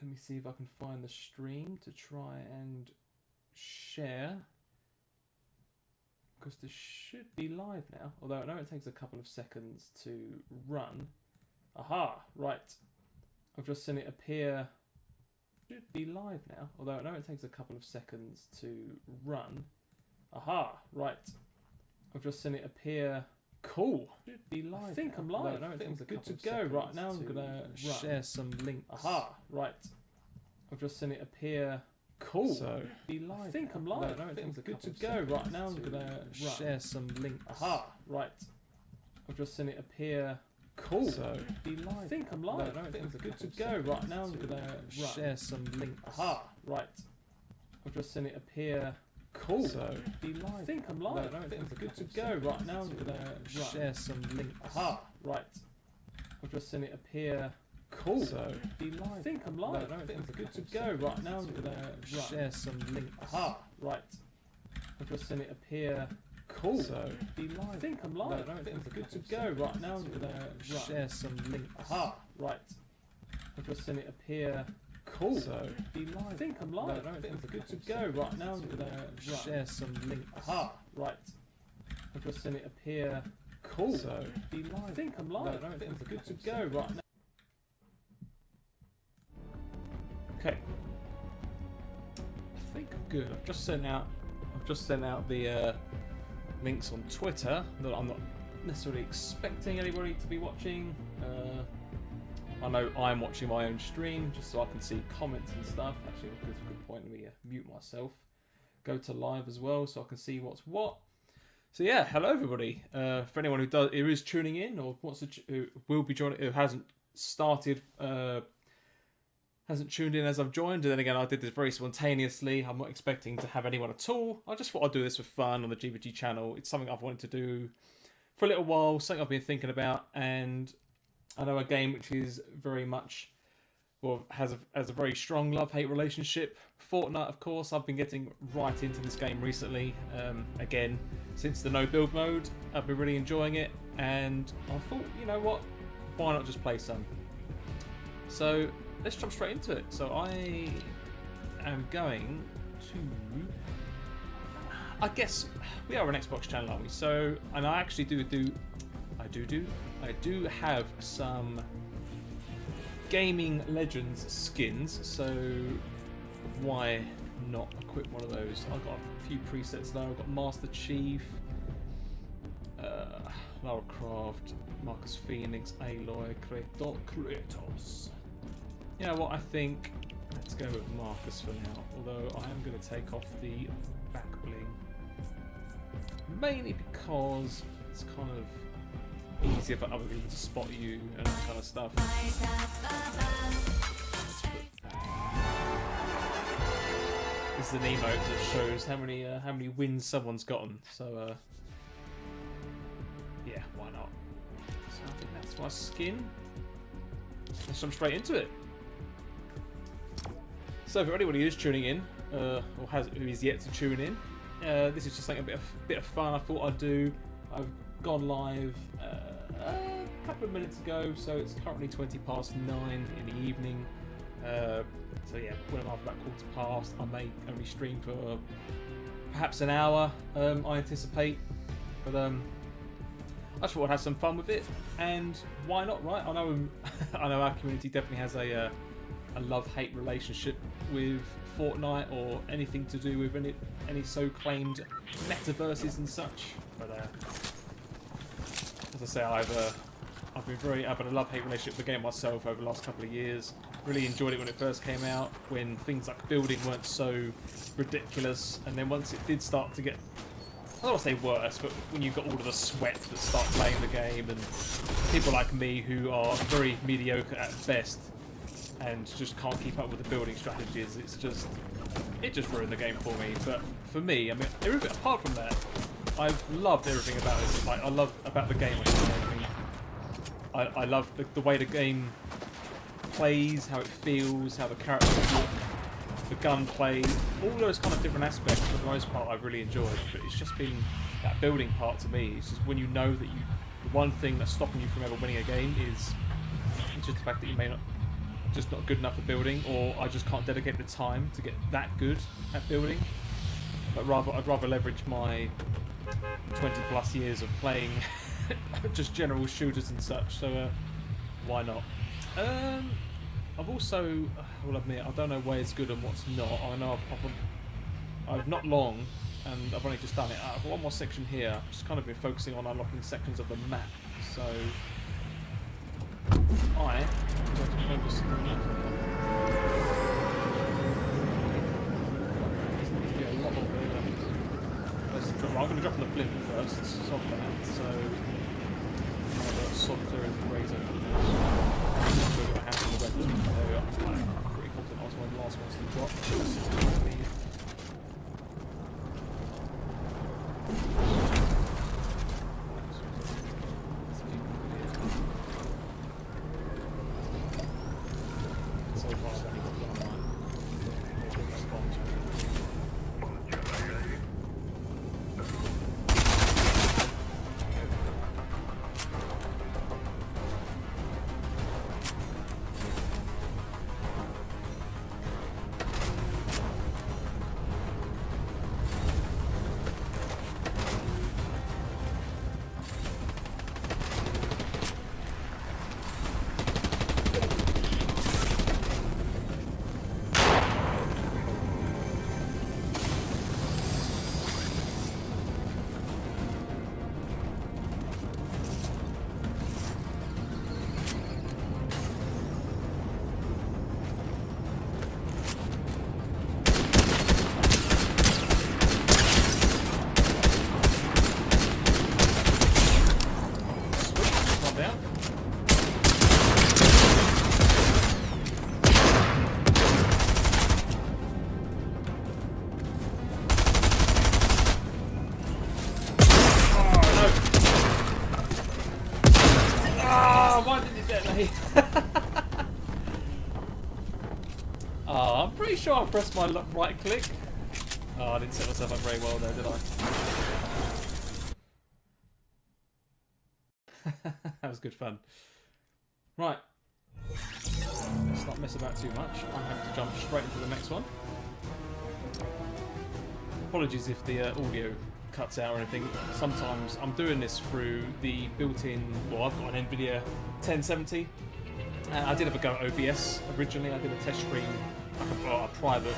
Let me see if I can find the stream to try and share. Because this should be live now. Although I know it takes a couple of seconds to run. Aha, right. I've just seen it appear. Should be live now. Although I know it takes a couple of seconds to run. Aha, right. I've just seen it appear. Cool. Should be live. I think now. I'm live. I think good to go. Right now I'm gonna share some links. Aha, right. I've just seen it appear. Cool. So be live. I think I'm live. I think good to go. Right now I'm gonna share some links. Aha, right. I've just seen it appear. Cool. So be live. I think I'm live. I think good to go. Right now I'm gonna share some links. Aha, right. I've just seen it appear. Cool. So be live. I think I'm live. I think good to go. Right now I'm gonna share some links. Aha, right. I've just seen it appear. Cool. So be live. I think I'm live. I think good to go. Right now I'm gonna share some links. Aha, right. I've just seen it appear. Cool. So be live. I think I'm live. I think good to go. Right now I'm gonna share some links. Aha, right. I've just seen it appear. Cool. So be live. I think I'm live. I think good to go. Right now I'm gonna share some links. Aha, right. I've just seen it appear. Cool. So be live. I think I'm live. I think good to go. Right now. Okay. I think I'm good. I've just sent out the links on Twitter that I'm not necessarily expecting anybody to be watching. I know I'm watching my own stream just so I can see comments and stuff. Actually, that's a good point. Let me mute myself. Go to live as well so I can see what's what. So yeah, hello everybody. For anyone who is tuning in or who will be joining, who hasn't started, hasn't tuned in as I've joined, and then again I did this very spontaneously. I'm not expecting to have anyone at all. I just thought I'd do this for fun on the GPG channel. It's something I've wanted to do for a little while, something I've been thinking about, and I know a game which is very much, well, has a very strong love-hate relationship. Fortnite, of course, I've been getting right into this game recently. Again, since the no build mode, I've been really enjoying it, and I thought, you know what, why not just play some? So let's jump straight into it. So I am going to, I guess we are an Xbox channel, aren't we? So, and I actually I do have some Gaming Legends skins, so why not equip one of those? I've got a few presets though. I've got Master Chief, Lara Croft, Marcus Phoenix, Aloy, Kratos. You know what, I think let's go with Marcus for now, although I am going to take off the back bling, mainly because it's kind of easier for other people to spot you and that kind of stuff. This is an emote that shows how many wins someone's gotten, so yeah, why not? So I think that's my skin. Let's jump straight into it. So for anybody who's tuning in, or who is yet to tune in, this is just like a bit of fun I thought I'd do. I've gone live a couple of minutes ago, so it's currently 9:20 in the evening. So yeah, when I'm after about 9:15, I may only stream for perhaps an hour, I anticipate. But I just thought I'd have some fun with it, and why not, right? I know our community definitely has a love-hate relationship with Fortnite or anything to do with any so-claimed metaverses and such. But as I say, I've had a love-hate relationship with the game myself over the last couple of years. Really enjoyed it when it first came out, when things like building weren't so ridiculous, and then once it did start to get, I don't want to say worse, but when you've got all of the sweat that start playing the game, and people like me who are very mediocre at best and just can't keep up with the building strategies, it just ruined the game for me. But for me, I mean, apart from that, I've loved everything about this. Like, I love about the game. I love the way the game plays, how it feels, how the characters look, the gunplay, all those kind of different aspects. For the most part, I've really enjoyed. But it's just been that building part to me. It's just when you know that the one thing that's stopping you from ever winning a game is just the fact that you may not just not good enough for building, or I just can't dedicate the time to get that good at building. But I'd rather leverage my 20 plus years of playing just general shooters and such. So why not? I've also, I will admit, I don't know where it's good and what's not. I know I've not long, and I've only just done it. I've got one more section here. I've just kind of been focusing on unlocking sections of the map. So I'm going to focus on that. Yeah, a lot of I'm going to drop on the blimp first. Stop that. So I've solitaire and razor. We're going to handle the red one. There we are. I'm pretty confident I was one of the last ones to drop. I'm pretty sure I pressed my right click. Oh, I didn't set myself up very well there, did I? That was good fun. Right. Let's not mess about too much. I'm having to jump straight into the next one. Apologies if the audio cuts out or anything. Sometimes I'm doing this through the built-in, well, I've got an NVIDIA 1070. I did have a go at OBS originally. I did a test stream, a private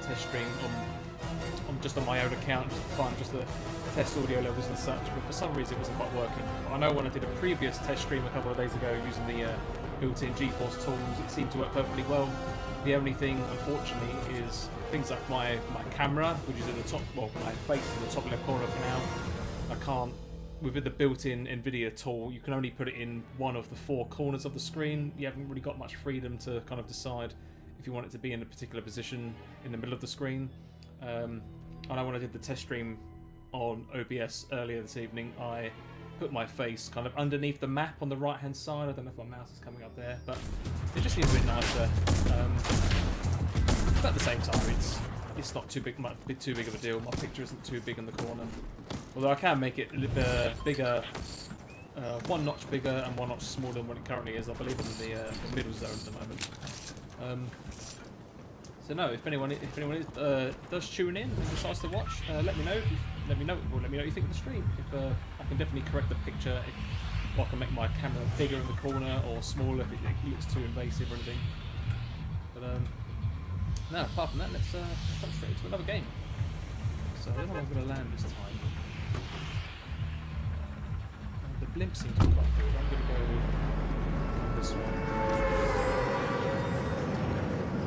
test stream on just on my own account, just to find just the test audio levels and such. But for some reason, it wasn't quite working. But I know when I did a previous test stream a couple of days ago using the built-in GeForce tools, it seemed to work perfectly well. The only thing, unfortunately, is things like my camera, which is in the top, well, my face in the top left corner for now. I can't. With the built-in NVIDIA tool, you can only put it in one of the 4 corners of the screen. You haven't really got much freedom to kind of decide if you want it to be in a particular position in the middle of the screen. I know when I did the test stream on OBS earlier this evening, I put my face kind of underneath the map on the right-hand side. I don't know if my mouse is coming up there, but it just seems a bit nicer. But at the same time, it's not too big, too big of a deal. My picture isn't too big in the corner. Although I can make it a little bit bigger, 1 notch bigger and 1 notch smaller than what it currently is. I believe I'm in the middle zone at the moment. So no, if anyone does tune in and decides to watch, let me know. Let me know what you think of the stream. If I can definitely correct the picture, or I can make my camera bigger in the corner or smaller if it looks too invasive or anything. But no, apart from that, let's jump straight into another game. So I don't know where I'm going to land this time. The blimp seems to be quite good. I'm going to go this one.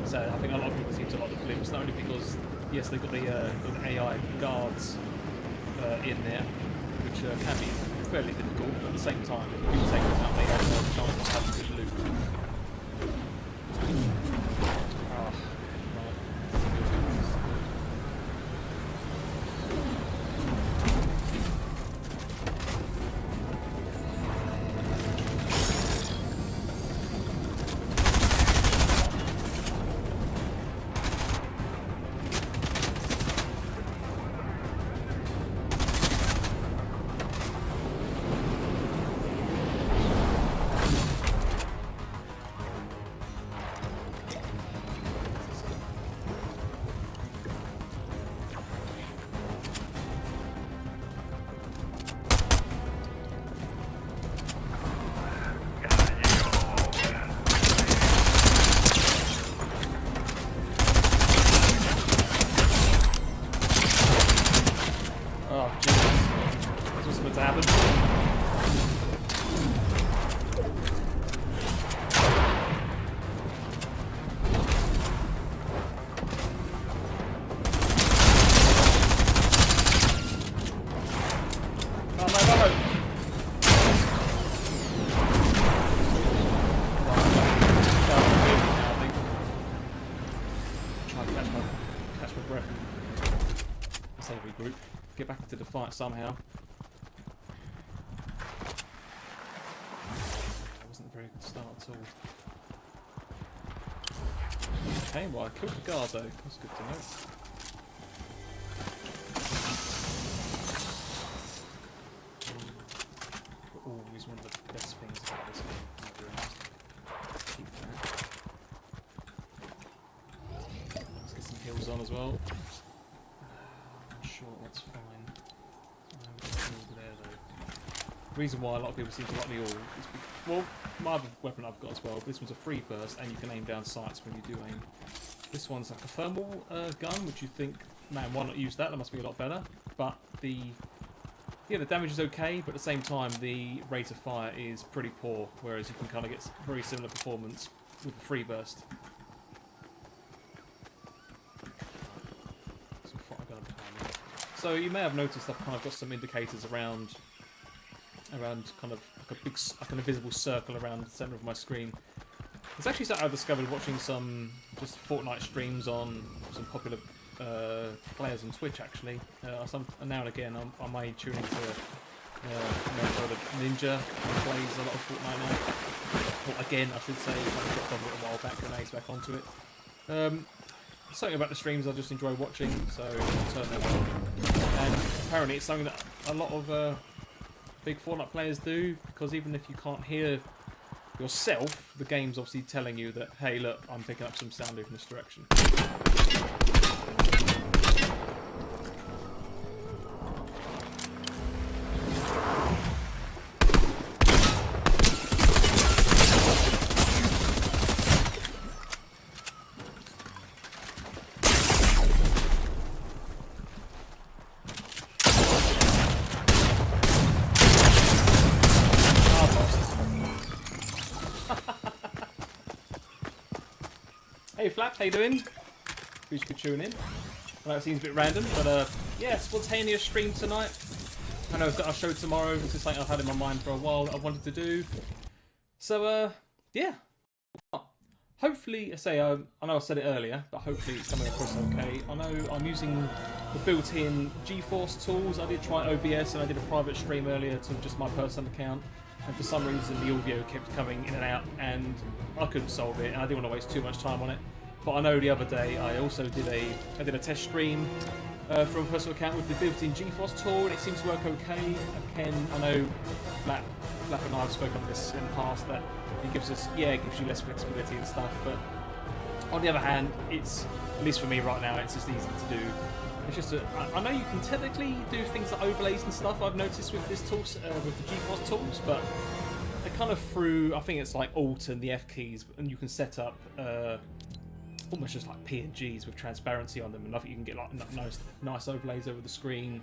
So I think a lot of people seem to like the blimps, not only because, yes, they've got the AI guards in there, which can be fairly difficult, but at the same time, if you do take them out, they have no chance of having good loot. catch my breath and save regroup. Get back into the fight somehow. That wasn't a very good start at all. Okay, well I killed the guard though. That's good to know. Always one of the best things about this game. Keep that. Let's get some heals on as well. I'm sure that's fine. There though. The reason why a lot of people seem to like the all is well, my other weapon I've got as well. But this one's a free burst, and you can aim down sights when you do aim. This one's like a thermal gun, which you think, man, why not use that? That must be a lot better. But the damage is okay, but at the same time, the rate of fire is pretty poor, whereas you can kind of get very similar performance with the free burst. So you may have noticed I've kind of got some indicators around kind of like an invisible circle around the centre of my screen. It's actually something I discovered watching some just Fortnite streams on some popular players on Twitch actually. Now and again I may tune into the Ninja who plays a lot of Fortnite now. Well, again I should say, I got done a while back and now he's back onto it. Something about the streams I just enjoy watching, so I'll turn them on. And apparently it's something that a lot of big Fortnite players do, because even if you can't hear yourself, the game's obviously telling you that, hey look, I'm picking up some sound in this direction. Hey Flap, how you doing? Appreciate you tuning in. I know it seems a bit random, but yeah, spontaneous stream tonight. I know I've got a show tomorrow. This is something I've had in my mind for a while that I wanted to do. So yeah. Hopefully, I know I said it earlier, but hopefully it's coming across okay. I know I'm using the built-in GeForce tools. I did try OBS and I did a private stream earlier to just my personal account. And for some reason the audio kept coming in and out and I couldn't solve it and I didn't want to waste too much time on it. But I know the other day I also did a test stream from a personal account with the built-in GeForce tool and it seems to work okay. Again, I know Flap and I have spoken on this in the past that it gives you less flexibility and stuff, but on the other hand, it's, at least for me right now, it's just easy to do. It's just I know you can technically do things like overlays and stuff, I've noticed with this tools, with the GeForce tools, but they kind of through, I think it's like Alt and the F keys, and you can set up almost just like PNGs with transparency on them, and I think you can get like nice overlays over the screen,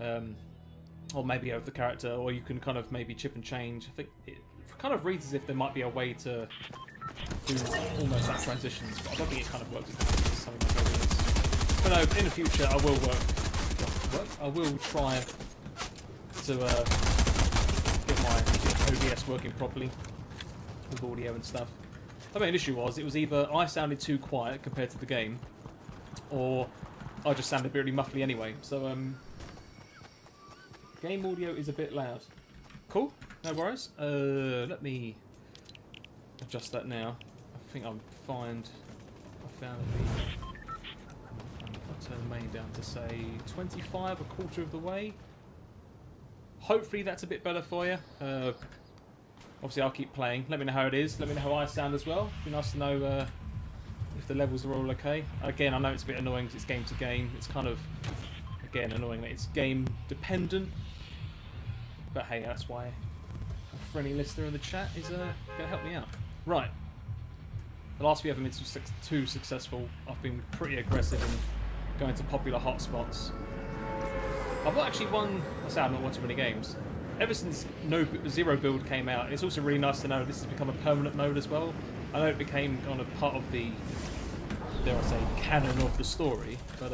or maybe over the character, or you can kind of maybe chip and change. I think it kind of reads as if there might be a way to do almost like transitions, but I don't think it kind of works as something like overlays. But no, in the future I will I will try to get my OBS working properly with audio and stuff. The main issue was, it was either I sounded too quiet compared to the game, or I just sounded really muffly anyway. So game audio is a bit loud. Cool, no worries. Let me adjust that now. I think I found the turn the main down to say 25, a quarter of the way. Hopefully that's a bit better for you. Obviously I'll keep playing. Let me know how it is. Let me know how I sound as well. It'd be nice to know if the levels are all okay. Again, I know it's a bit annoying because it's game to game. It's kind of, again, annoying that it's game dependent. But hey, that's why a friendly listener in the chat is going to help me out. Right. The last few haven't been too successful. I've been pretty aggressive in going to popular hotspots. I've not actually won. I say I've not won too many games. Ever since Zero Build came out, it's also really nice to know this has become a permanent mode as well. I know it became kind of part of the, dare I say, canon of the story, but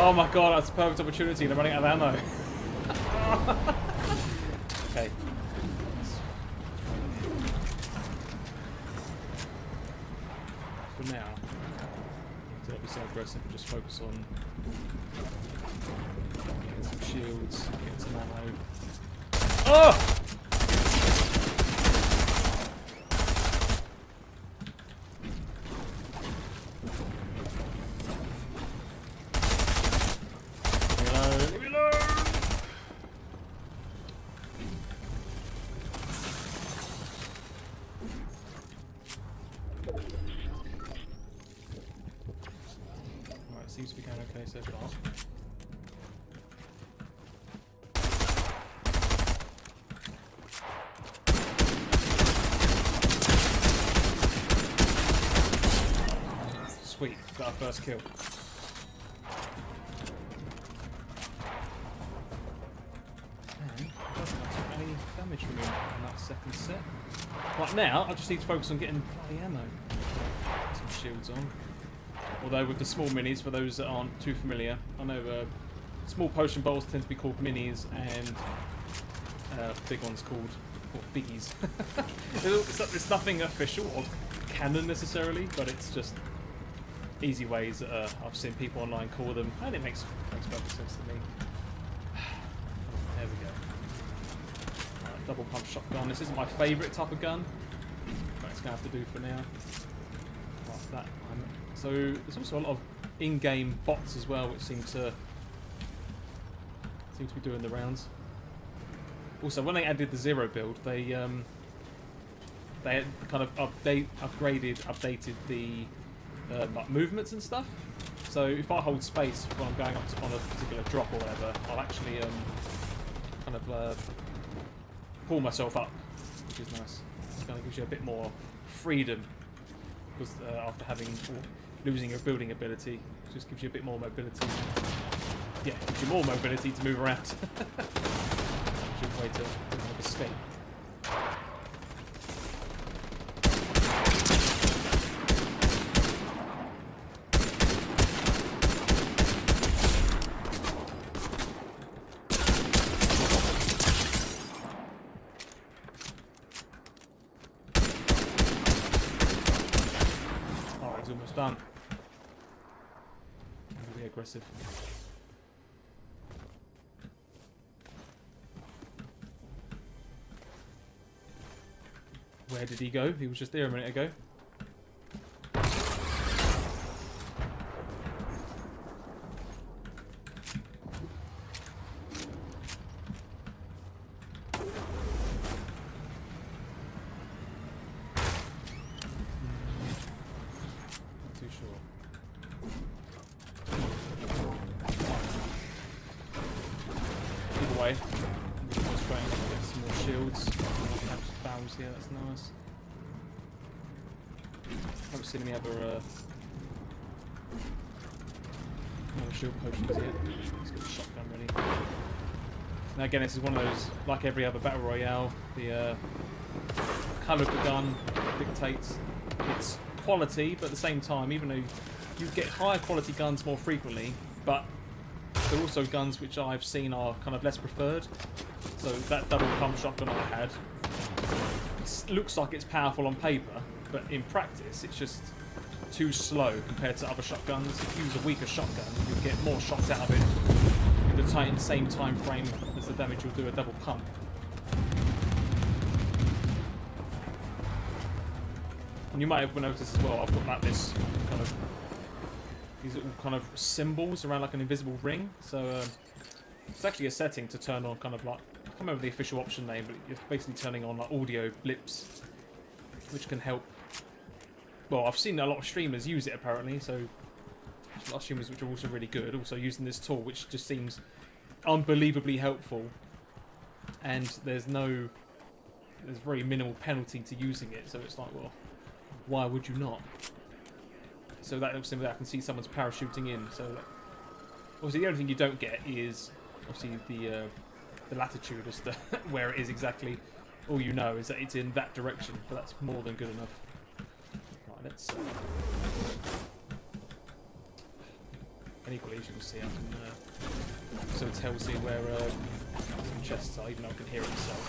Oh my god, that's a perfect opportunity. They're running out of ammo. Okay. For now, don't be so aggressive and just focus on getting some shields, getting some ammo. Oh! Seems to be going okay so far. Sweet, got our first kill. And I don't think I took any damage from him on that second set. Right now, I just need to focus on getting bloody ammo. Some shields on. Although with the small minis, for those that aren't too familiar, I know small potion bowls tend to be called minis, and big ones called biggies. It's nothing official or canon necessarily, but it's just easy ways that I've seen people online call them, and it makes perfect sense to me. There we go. Right, double pump shotgun. This isn't my favourite type of gun, but it's going to have to do for now. Like that. So there's also a lot of in-game bots as well, which seem to be doing the rounds. Also, when they added the Zero build, they kind of updated the like movements and stuff. So if I hold space when I'm going up on a particular drop or whatever, I'll actually kind of pull myself up, which is nice. It kind of gives you a bit more freedom, because after losing your building ability, it just gives you a bit more mobility. Yeah, gives you more mobility to move around. It's a way to kind of escape. Alright, he's almost done. Really aggressive. Where did he go? He was just there a minute ago. Not too sure. Either way, I'm just trying to get some more shields. Bows here, that's nice. Haven't seen any other shield potions yet. Let's get the shotgun ready. Now again, this is one of those, like every other battle royale, the colour of the gun dictates its quality, but at the same time, even though you get higher quality guns more frequently, but there are also guns which I've seen are kind of less preferred. So that double pump shotgun I had looks like it's powerful on paper, but in practice it's just too slow compared to other shotguns. If you use a weaker shotgun, you'll get more shots out of it in the same time frame as the damage you'll do a double pump. And you might have noticed as well, I've got like this kind of, these little kind of symbols around like an invisible ring. So it's actually a setting to turn on kind of like, I can't remember the official option name, but it's basically turning on like audio blips, which can help. Well, I've seen a lot of streamers use it apparently, so a lot of streamers which are also really good, also using this tool, which just seems unbelievably helpful. And there's very minimal penalty to using it, so it's like, well, why would you not? So that helps me that I can see someone's parachuting in. So obviously the only thing you don't get is obviously the latitude as to where it is exactly. All you know is that it's in that direction, but that's more than good enough. Right, let's And equally, as you can see, I can so tell see where some chests are, even though I can hear it myself.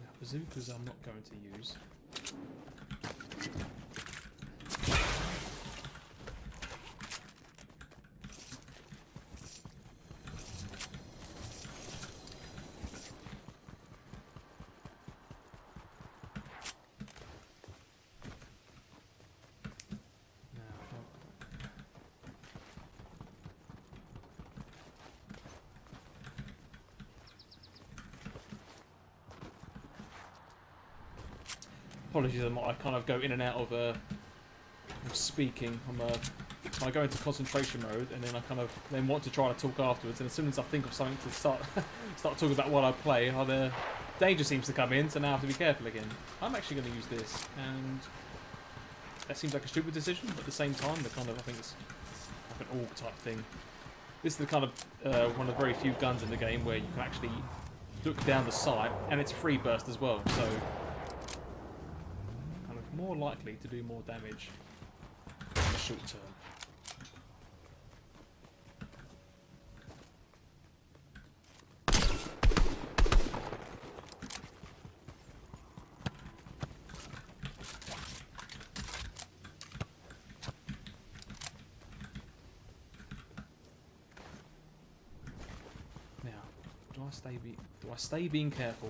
Now, bazookas I'm not going to use. Apologies, I kind of go in and out of speaking. I go into concentration mode, and then I kind of then want to try to talk afterwards. And as soon as I think of something to start talking about what I play, the danger seems to come in. So now I have to be careful again. I'm actually going to use this, and that seems like a stupid decision, but at the same time, I think it's like an AUG type thing. This is the kind of one of the very few guns in the game where you can actually look down the sight, and it's free burst as well. So more likely to do more damage in the short term. Now, do I stay being careful?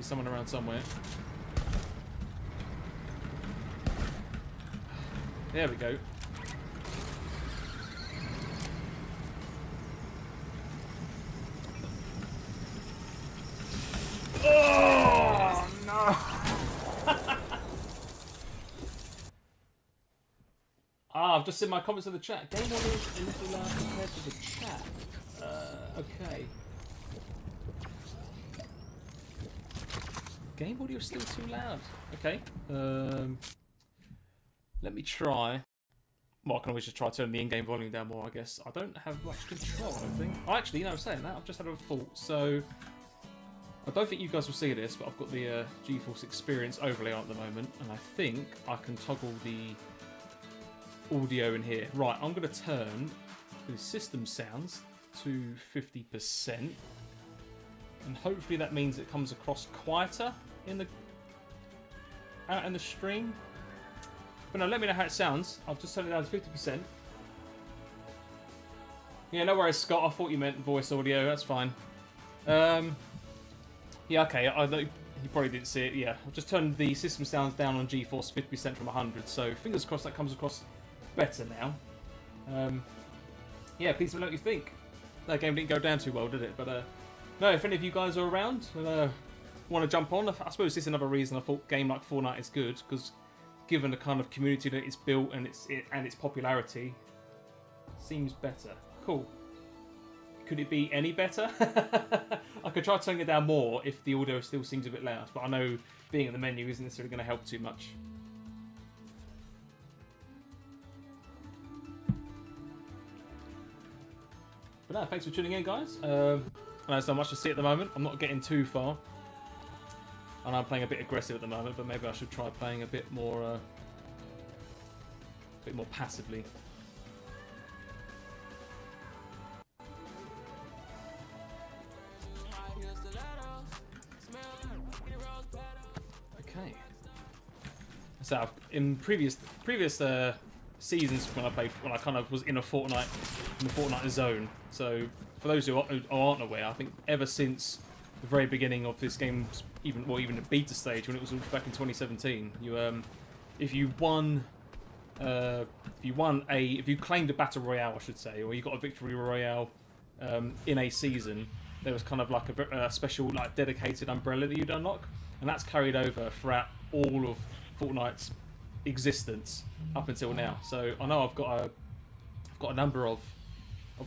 Someone around somewhere. There we go. Oh no! I've just seen my comments in the chat. Game audio is a little loud compared to the chat. Okay. Game audio is still too loud. Okay. Let me try. Well, I can always just try turning the in-game volume down more, I guess. I don't have much control, I don't think. Oh, actually, you know, saying that, I've just had a thought. So, I don't think you guys will see this, but I've got the GeForce Experience overlay on at the moment, and I think I can toggle the audio in here. Right, I'm going to turn the system sounds to 50%. And hopefully that means it comes across quieter out in the stream. But no, let me know how it sounds. I've just turned it down to 50%. Yeah, no worries, Scott. I thought you meant voice audio. That's fine. Yeah, okay. I know you probably didn't see it. Yeah, I've just turned the system sounds down on GeForce 50% from 100. So fingers crossed that comes across better now. Yeah, please let me know what you think. That game didn't go down too well, did it? But no, if any of you guys are around and want to jump on, I suppose this is another reason I thought a game like Fortnite is good, because given the kind of community that it's built and its popularity, seems better. Cool. Could it be any better? I could try turning it down more if the audio still seems a bit loud, but I know being at the menu isn't necessarily going to help too much. But no, thanks for tuning in, guys. I know there's not much to see at the moment. I'm not getting too far. And I'm playing a bit aggressive at the moment, but maybe I should try playing a bit more passively. Okay. So in previous seasons when I kind of was in the Fortnite zone. So for those who aren't aware, I think ever since the very beginning of this game, even the beta stage when it was back in 2017, if you claimed a battle royale, I should say, or you got a victory royale in a season, there was kind of like a special like dedicated umbrella that you'd unlock, and that's carried over throughout all of Fortnite's existence up until now. So I know I've got got a number of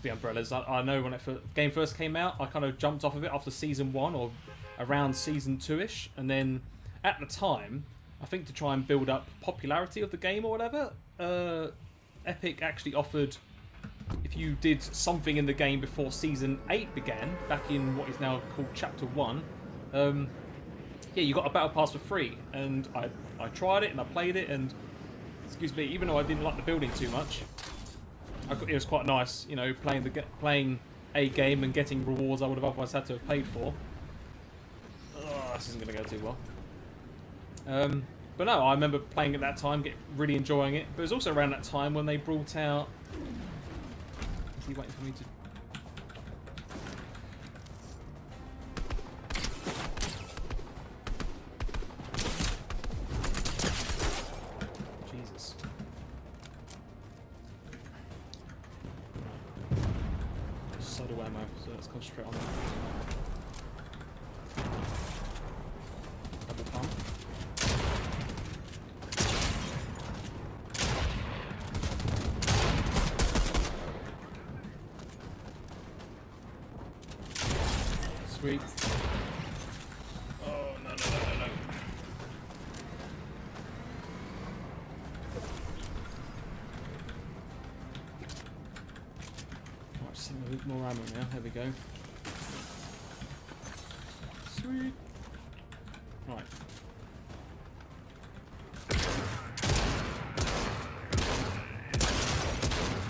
the umbrellas. I know when the game first came out, I kind of jumped off of it after season 1 or around season 2ish, and then at the time, I think to try and build up popularity of the game or whatever, Epic actually offered, if you did something in the game before season 8 began, back in what is now called chapter 1, yeah, you got a battle pass for free, and I tried it and I played it, and excuse me, even though I didn't like the building too much, it was quite nice, you know, playing a game and getting rewards I would have otherwise had to have paid for. Oh, this isn't going to go too well. But no, I remember playing at that time, really enjoying it. But it was also around that time when they brought out... Is he waiting for me to... Jesus. Soda ammo, so let's concentrate on that. Double pump. Sweet. Oh, no. Right, just a bit more ammo now. There we go. Sweet. Right.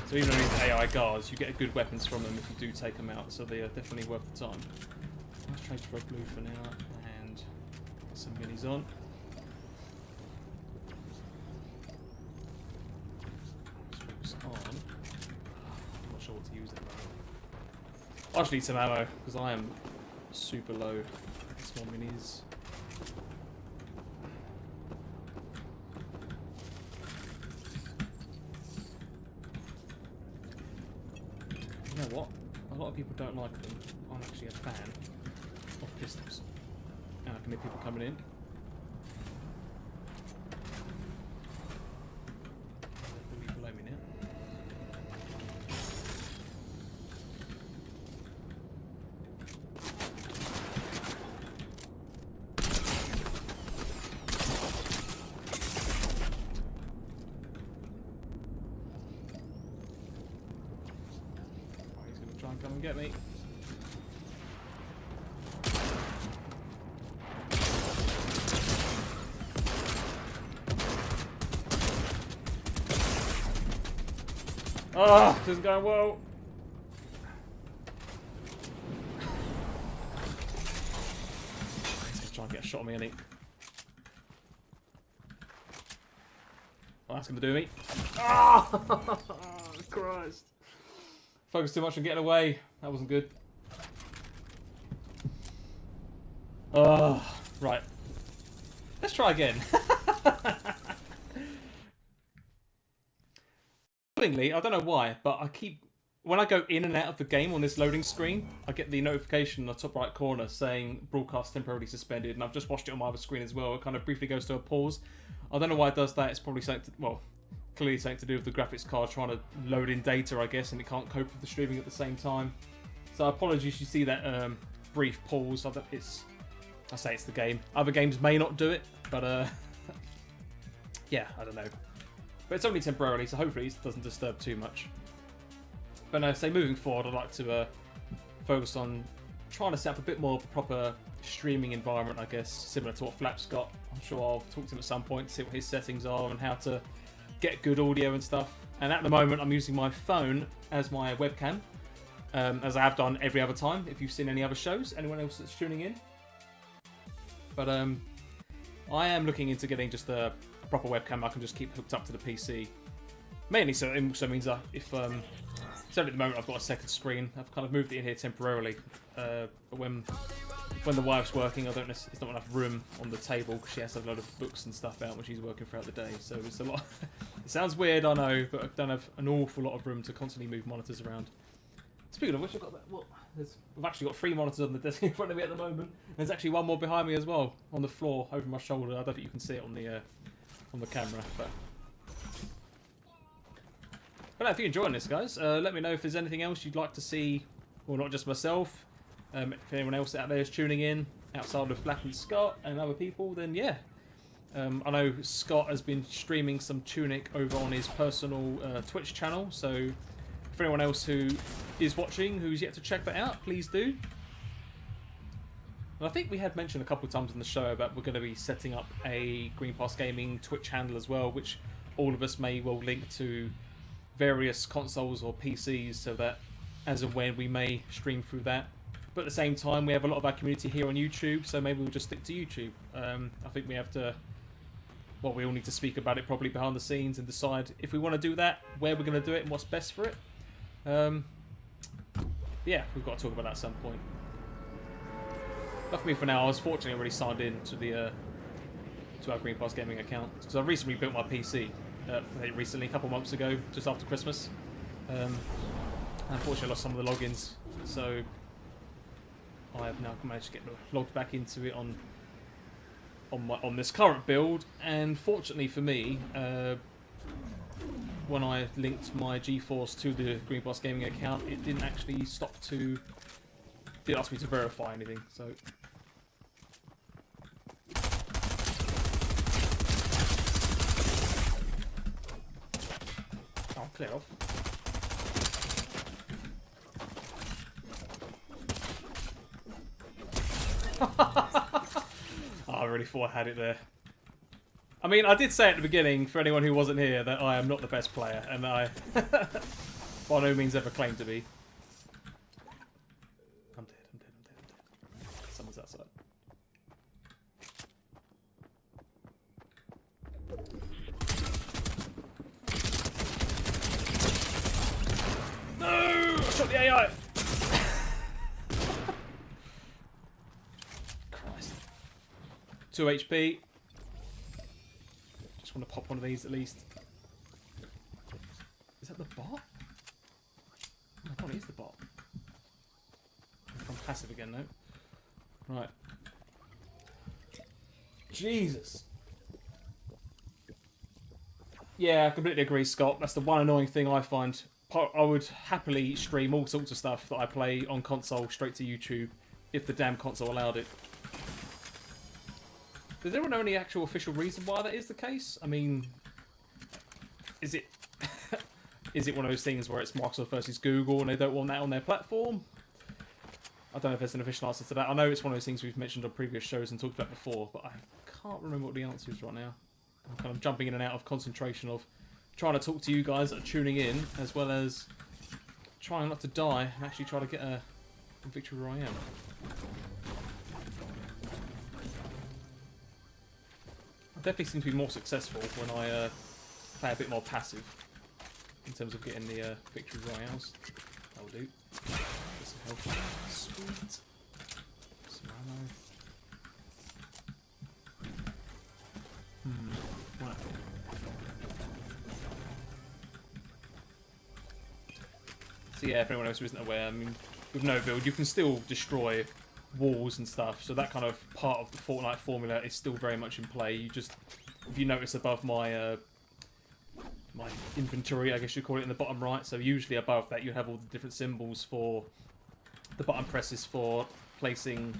So even though these AI guards, you get good weapons from them if you do take them out, so they are definitely worth the time. Let's trade for a blue for now, and get some minis on. Let's focus on... I'm not sure what to use at the moment. I just need some ammo, because I am super low. Small minis. You know what? A lot of people don't like them. I'm actually a fan of pistols. And I can hear people coming in. They'll be below me now. He's going to try and come and get me. Oh, this is going well. He's going to try and get a shot on me, isn't he? Oh, that's going to do me. Oh, Christ. Focused too much on getting away. That wasn't good. Oh, right. Let's try again. I don't know why, but when I go in and out of the game on this loading screen, I get the notification in the top right corner saying broadcast temporarily suspended, and I've just watched it on my other screen as well. It kind of briefly goes to a pause. I don't know why it does that. It's probably something clearly something to do with the graphics card trying to load in data, I guess, and it can't cope with the streaming at the same time. So apologies, you see that brief pause. I say it's the game. Other games may not do it, but yeah, I don't know. But it's only temporarily, so hopefully it doesn't disturb too much. But no, say moving forward, I'd like to focus on trying to set up a bit more of a proper streaming environment, I guess, similar to what Flap's got. I'm sure I'll talk to him at some point, see what his settings are and how to get good audio and stuff. And at the moment, I'm using my phone as my webcam, as I have done every other time. If you've seen any other shows, anyone else that's tuning in. But I am looking into getting just a proper webcam I can just keep hooked up to the PC. Mainly so it also means that if so at the moment I've got a second screen. I've kind of moved it in here temporarily. But when the wife's working, it's not enough room on the table because she has a lot of books and stuff out when she's working throughout the day. So it's a lot. It sounds weird, I know, but I don't have an awful lot of room to constantly move monitors around. Speaking of which, I've got that. I've actually got 3 monitors on the desk in front of me at the moment. There's actually one more behind me as well, on the floor over my shoulder. I don't think you can see it on the camera, but But if you're enjoying this, guys, let me know if there's anything else you'd like to see, or not just myself. If anyone else out there is tuning in outside of Flack and Scott and other people, then yeah. I know Scott has been streaming some Tunic over on his personal Twitch channel, so for anyone else who is watching who's yet to check that out, please do. And I think we had mentioned a couple of times in the show about we're going to be setting up a Green Pass Gaming Twitch handle as well, which all of us may well link to various consoles or PCs, so that as and when we may stream through that. But at the same time, we have a lot of our community here on YouTube, so maybe we'll just stick to YouTube. I think we have to... Well, we all need to speak about it properly behind the scenes and decide if we want to do that, where we're going to do it, and what's best for it. Yeah, we've got to talk about that at some point. But for me for now, I was fortunately already signed in to the to our Green Pass Gaming account, because I recently built my PC. Recently, a couple months ago, just after Christmas. Unfortunately, I lost some of the logins, so I have now managed to get logged back into it on this current build. And fortunately for me, when I linked my GeForce to the Green Pass Gaming account, it didn't actually didn't ask me to verify anything. So. I'll clear off. I really thought I had it there. I mean, I did say at the beginning, for anyone who wasn't here, that I am not the best player, and I by no means ever claim to be. I'm dead, I'm dead, I'm dead, I'm dead. Someone's outside. No! I shot the AI! Christ. 2 HP. Just want to pop one of these at least. Is that the bot? Oh my god, it is the bot. I'm passive again, though. Right. Jesus. Yeah, I completely agree, Scott. That's the one annoying thing I find. I would happily stream all sorts of stuff that I play on console straight to YouTube if the damn console allowed it. Does anyone know any actual official reason why that is the case? I mean, is it is it one of those things where it's Microsoft versus Google and they don't want that on their platform? I don't know if there's an official answer to that. I know it's one of those things we've mentioned on previous shows and talked about before, but I can't remember what the answer is right now. I'm kind of jumping in and out of concentration of trying to talk to you guys that are tuning in, as well as trying not to die and actually try to get a Victory Royale. I definitely seem to be more successful when I play a bit more passive in terms of getting the Victory Royales. That'll do. Get some health. Sweet. Some ammo. Right. So yeah, if anyone else who isn't aware, I mean, with no build, you can still destroy walls and stuff, so that kind of part of the Fortnite formula is still very much in play. You just, if you notice above my my inventory, I guess you call it, in the bottom right, so usually above that you have all the different symbols for the button presses for placing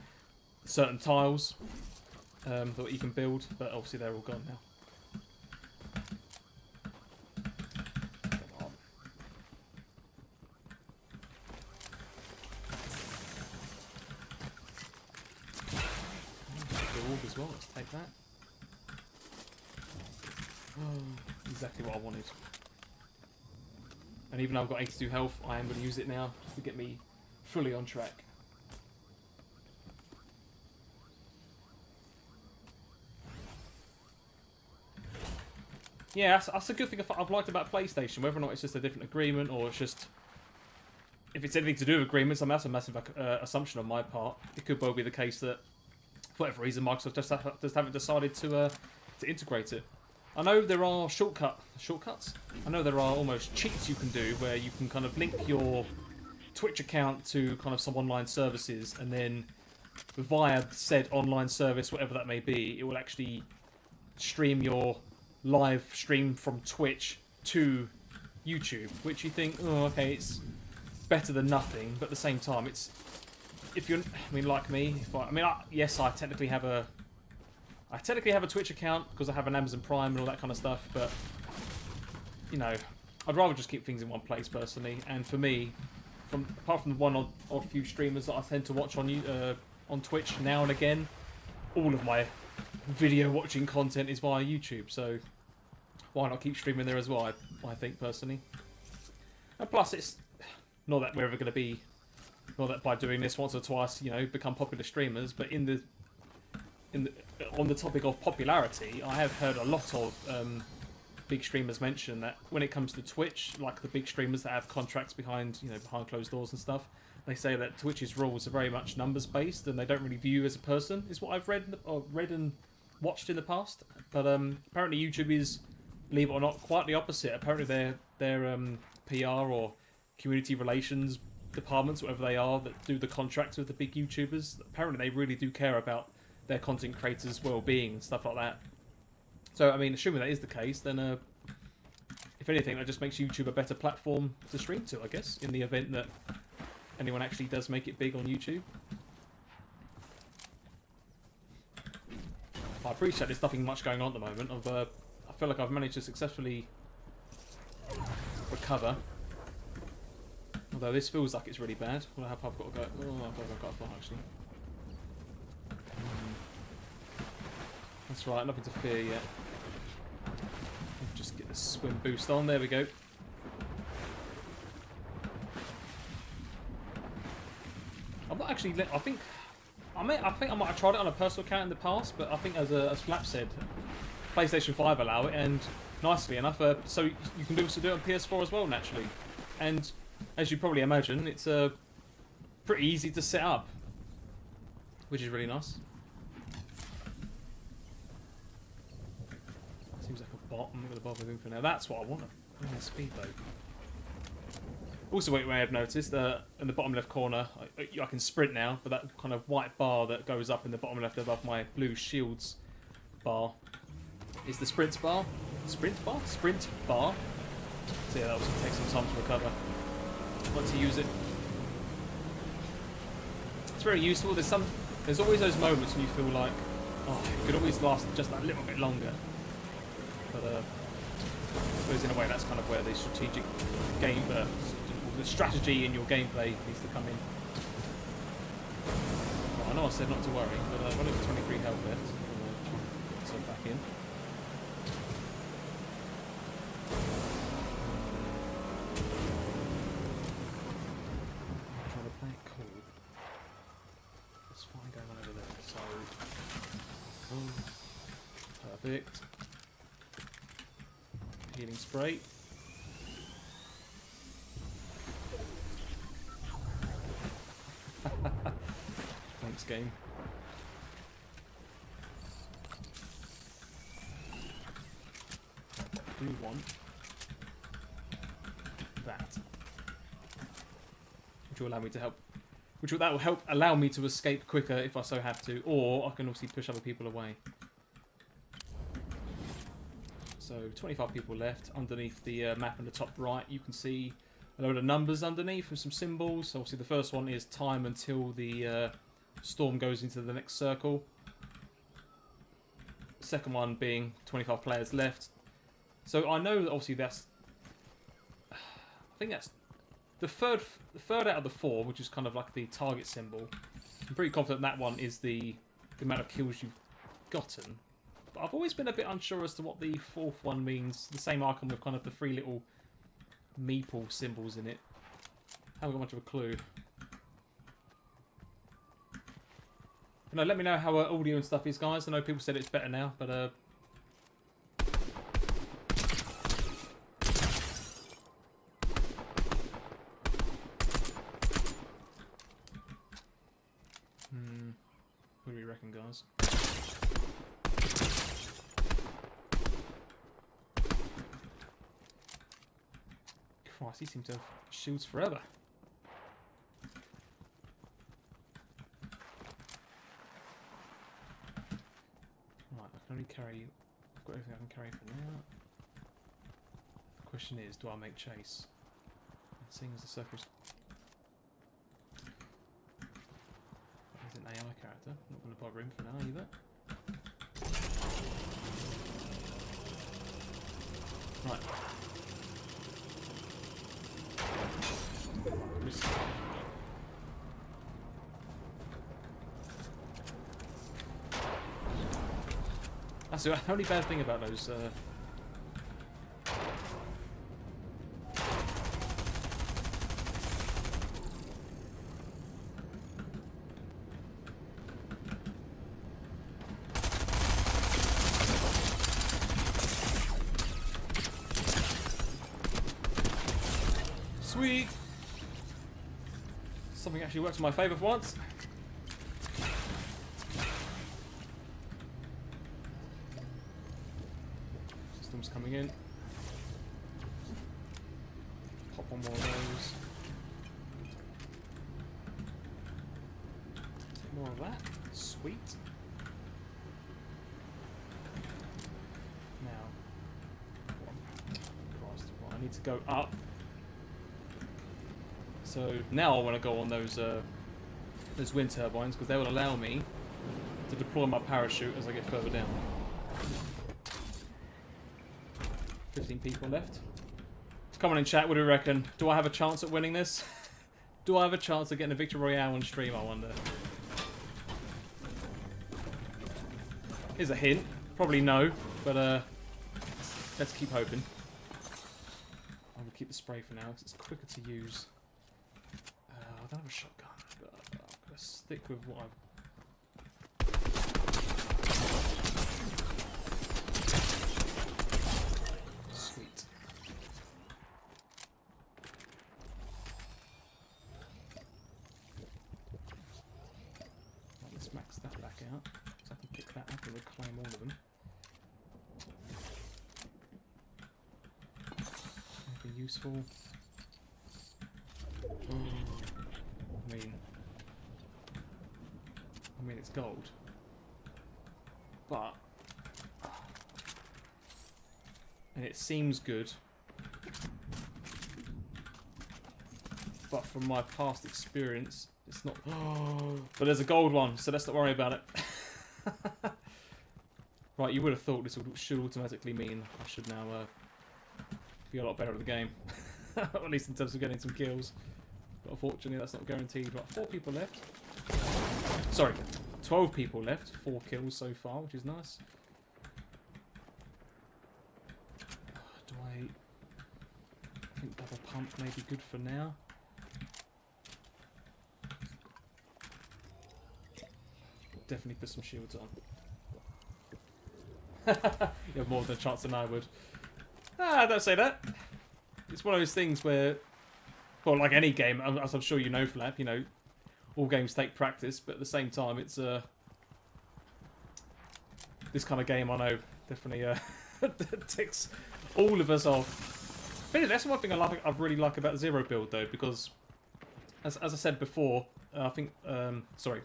certain tiles that you can build, but obviously they're all gone now. As well, let's take that. Oh, exactly what I wanted. And even though I've got 82 health, I am going to use it now just to get me fully on track. Yeah, that's a good thing I've liked about PlayStation, whether or not it's just a different agreement or it's just... If it's anything to do with agreements, I mean, that's a massive assumption on my part. It could well be the case that for whatever reason, Microsoft just haven't decided to integrate it. I know there are shortcuts. I know there are almost cheats you can do where you can kind of link your Twitch account to kind of some online services, and then via said online service, whatever that may be, it will actually stream your live stream from Twitch to YouTube, which you think, oh, okay, it's better than nothing, but at the same time, it's if you're, I mean, like me, yes, I technically have a Twitch account because I have an Amazon Prime and all that kind of stuff, but you know, I'd rather just keep things in one place personally. And for me, apart from the one or few streamers that I tend to watch on Twitch now and again, all of my video watching content is via YouTube, so why not keep streaming there as well, I think personally. And plus, it's not that we're ever going to be, not that by doing this once or twice, you know, become popular streamers, but on the topic of popularity, I have heard a lot of big streamers mention that when it comes to Twitch, like the big streamers that have contracts behind closed doors and stuff, they say that Twitch's rules are very much numbers based and they don't really view you as a person, is what I've read and watched in the past. But apparently YouTube is, believe it or not, quite the opposite. Apparently their PR or community relations departments, whatever they are, that do the contracts with the big YouTubers, apparently they really do care about their content creators' well-being and stuff like that. So, I mean, assuming that is the case, then if anything, that just makes YouTube a better platform to stream to, I guess, in the event that anyone actually does make it big on YouTube. I appreciate there's nothing much going on at the moment. I feel like I've managed to successfully recover. Although this feels like it's really bad. Well, I've got to go. Oh, I've got to go quite far, actually. That's right, nothing to fear yet. Just get the swim boost on. There we go. I'm not actually. I think I might have tried it on a personal account in the past, but I think as Flap said, PlayStation 5 allow it, and nicely enough, so you can also do it on PS4 as well, naturally. And as you probably imagine, it's pretty easy to set up, which is really nice. Seems like a bot. I'm not going to bother with him for now. That's what I want. A speedboat. Also, what you may have noticed, in the bottom left corner, I can sprint now, but that kind of white bar that goes up in the bottom left above my blue shields bar is the sprint bar. Sprint bar? Sprint bar. So yeah, that also takes some time to recover once you use it. It's very useful. There's always those moments when you feel like, oh, it could always last just that little bit longer. But I suppose in a way that's kind of where the strategic game, the strategy in your gameplay needs to come in. Well, I know I said not to worry, but I've only got 23 health left. So back in. I'm trying to play it cool. Let's find going on over there. So, perfect. Healing spray. Thanks, game. Do want that, which will allow me to help. That will help allow me to escape quicker if I so have to, or I can obviously push other people away. So 25 people left. Underneath the map in the top right, you can see a load of numbers underneath with some symbols. So obviously the first one is time until the storm goes into the next circle. Second one being 25 players left. So I know that obviously that's, I think that's the third out of the four, which is kind of like the target symbol. I'm pretty confident that one is the amount of kills you've gotten. But I've always been a bit unsure as to what the fourth one means. The same icon with kind of the three little meeple symbols in it. Haven't got much of a clue. You know, let me know how audio and stuff is, guys. I know people said it's better now, but what do you reckon, guys? Christ, he seems to have shields forever. Right, I can only carry. I've got everything I can carry for now. question is, do I make chase? Seeing as the circle's... He's an AI character. Not going to bother him for now either. Right. That's the only bad thing about those. Sweet! Something actually works in my favour for once. Systems coming in. Pop on more of those. Take more of that. Sweet. Now, Christ, well, I need to go up. So now I want to go on those wind turbines because they will allow me to deploy my parachute as I get further down. 15 people left. Come on in chat, what do you reckon? Do I have a chance at winning this? Do I have a chance of getting a Victory Royale on stream, I wonder? Here's a hint. Probably no, but let's keep hoping. I'm going to keep the spray for now because it's quicker to use. I don't have a shotgun, but I'm going to stick with what I've... Sweet. Right, let's max that back out, so I can pick that up and reclaim all of them. Anything useful? I mean, it's gold, but and it seems good, but from my past experience, it's not. But there's a gold one, so let's not worry about it. Right, you would have thought this should automatically mean I should now be a lot better at the game, at least in terms of getting some kills. But unfortunately, that's not guaranteed. Right, 4 people left. Sorry, 12 people left. 4 kills so far, which is nice. Do I think double pump may be good for now? Definitely put some shields on. You have more than a chance than I would. Ah, don't say that. It's one of those things where, well, like any game, as I'm sure you know, Flap, you know, all games take practice, but at the same time, it's this kind of game I know definitely ticks all of us off. But that's one thing I really like about the Zero build though, because as I said before, I think sorry,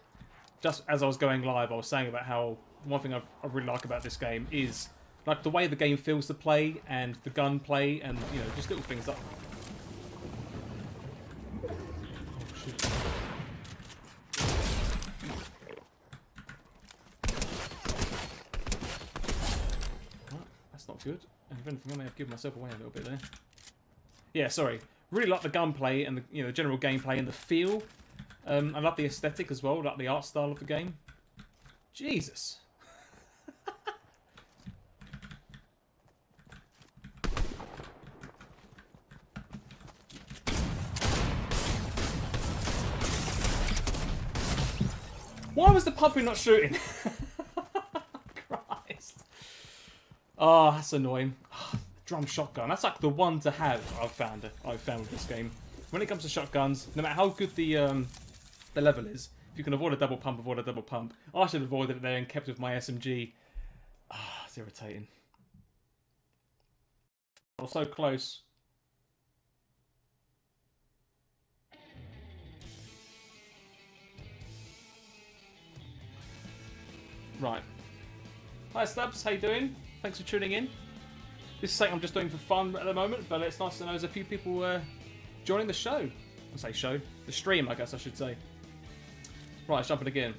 just as I was going live, I was saying about how one thing I really like about this game is like the way the game feels to play and the gunplay and you know just little things like. Not good. And if anything, I may have given myself away a little bit there. Yeah, sorry. Really like the gunplay and the the general gameplay and the feel. I love the aesthetic as well, like the art style of the game. Jesus. Why was the puppy not shooting? Oh, that's annoying. Oh, drum shotgun. That's like the one to have. I've found with this game. When it comes to shotguns, no matter how good the level is, if you can avoid a double pump, avoid a double pump. I should have avoided it there and kept with my SMG. Ah, it's irritating. I was so close. Right. Hi Stubbs, how you doing? Thanks for tuning in. This is something I'm just doing for fun at the moment, but it's nice to know there's a few people joining the show. I say show, the stream, I guess I should say. Right, let's jump in again.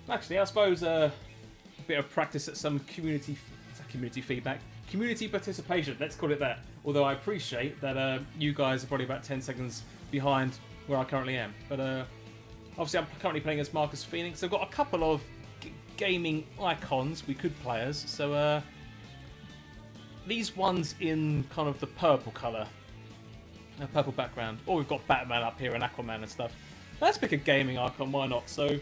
Actually, I suppose a bit of practice at some community feedback, community participation. Let's call it that. Although I appreciate that you guys are probably about 10 seconds behind where I currently am. But obviously, I'm currently playing as Marcus Phoenix. I've got a couple of gaming icons we could play as. So these ones in kind of the purple colour, a purple background. Or we've got Batman up here and Aquaman and stuff. Let's pick a gaming icon, why not? So,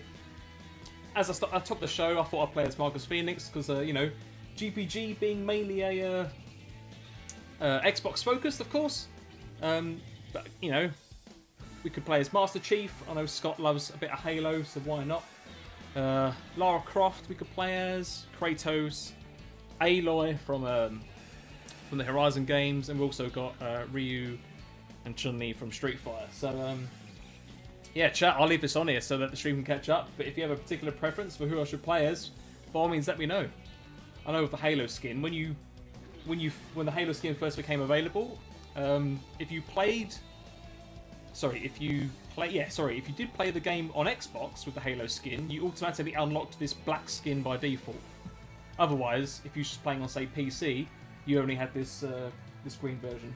as I took the show, I thought I'd play as Marcus Phoenix, because, you know, GPG being mainly a Xbox focused, of course. But, you know, we could play as Master Chief. I know Scott loves a bit of Halo, so why not? Lara Croft we could play as, Kratos, Aloy from the Horizon games, and we've also got Ryu and Chun-Li from Street Fighter. So, yeah, chat, I'll leave this on here so that the stream can catch up. But if you have a particular preference for who I should play as, by all means, let me know. I know with the Halo skin, when the Halo skin first became available, if you did play the game on Xbox with the Halo skin, you automatically unlocked this black skin by default. Otherwise, if you're just playing on, say, PC, you only had this green version.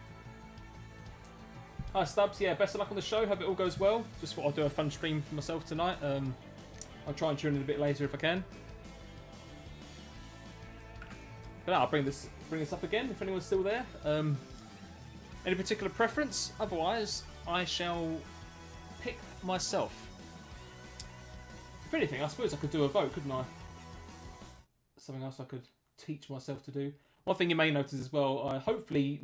Hi Stubbs, yeah, best of luck on the show, hope it all goes well. Just thought I'd do a fun stream for myself tonight. I'll try and tune in a bit later if I can. But I'll bring this up again if anyone's still there. Any particular preference? Otherwise, I shall pick myself. If anything, I suppose I could do a vote, couldn't I? Something else I could teach myself to do. One thing you may notice as well, hopefully,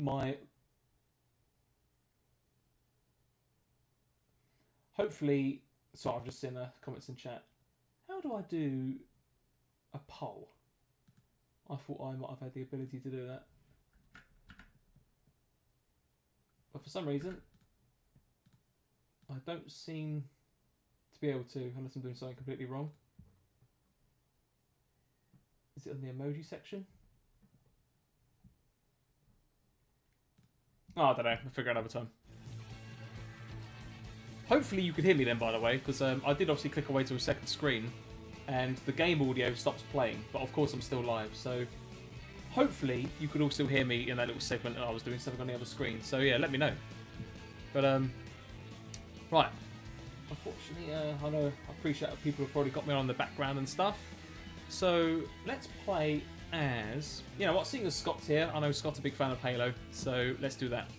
sorry, I've just seen comments in chat. How do I do a poll? I thought I might have had the ability to do that. But for some reason, I don't seem to be able to, unless I'm doing something completely wrong. Is it in the emoji section? Oh, I don't know. I'll figure it out another time. Hopefully you could hear me then, by the way, because I did obviously click away to a second screen, and the game audio stops playing, but of course I'm still live, so hopefully you could all still hear me in that little segment that I was doing something on the other screen. So yeah, let me know. But right. Unfortunately, I know I appreciate that people have probably got me on the background and stuff. So let's play as, you know what, seeing as Scott's here, I know Scott's a big fan of Halo, so let's do that.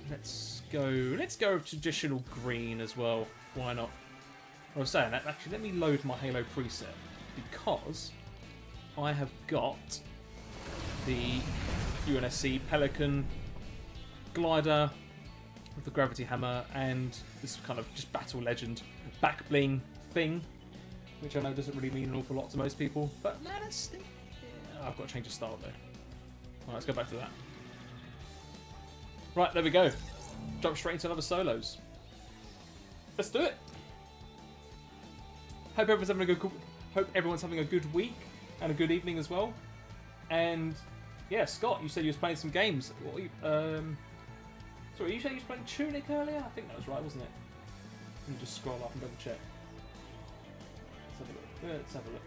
Let's go with traditional green as well. Why not? I was saying that, actually, let me load my Halo preset, because I have got the UNSC Pelican glider with the gravity hammer and this kind of just battle legend back bling thing, which I know doesn't really mean an awful lot to most people, but man, I've got to change the style though. Alright, let's go back to that. Right, there we go. Jump straight into another solos. Let's do it. Hope everyone's having a good week and a good evening as well. And yeah, Scott, you said you was playing some games. What, sorry, you said you was playing Tunic earlier? I think that was right, wasn't it? Let me just scroll up and double check. Let's have a look.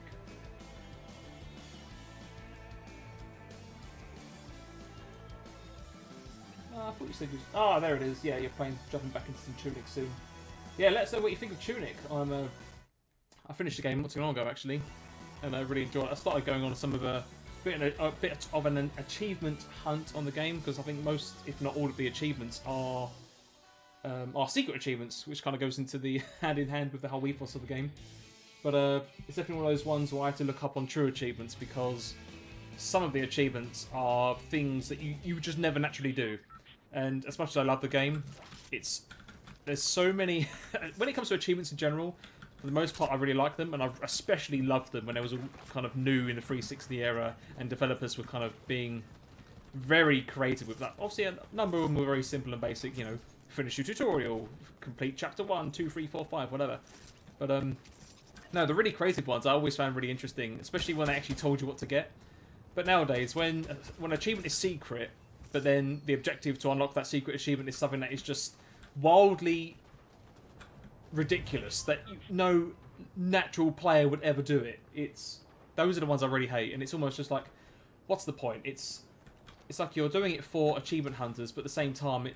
I thought you said you... Ah, there it is. Yeah, you're jumping back into some Tunic soon. Yeah, let us know what you think of Tunic. I finished the game not too long ago, actually, and I really enjoyed it. I started going on some of a bit of an achievement hunt on the game, because I think most, if not all, of the achievements are secret achievements, which kind of goes into the hand in hand with the whole ethos of the game. But it's definitely one of those ones where I had to look up on true achievements, because some of the achievements are things that you just never naturally do. And as much as I love the game, there's so many... when it comes to achievements in general, for the most part I really like them, and I've especially loved them when it was all kind of new in the 360 era, and developers were kind of being very creative with that. Obviously a number of them were very simple and basic, you know, finish your tutorial, complete chapter 1, 2, 3, 4, 5, whatever. But no, the really creative ones I always found really interesting, especially when they actually told you what to get. But nowadays, when an achievement is secret, but then the objective to unlock that secret achievement is something that is just wildly ridiculous, that no natural player would ever do it. Those are the ones I really hate, and it's almost just like, what's the point? It's like you're doing it for achievement hunters, but at the same time,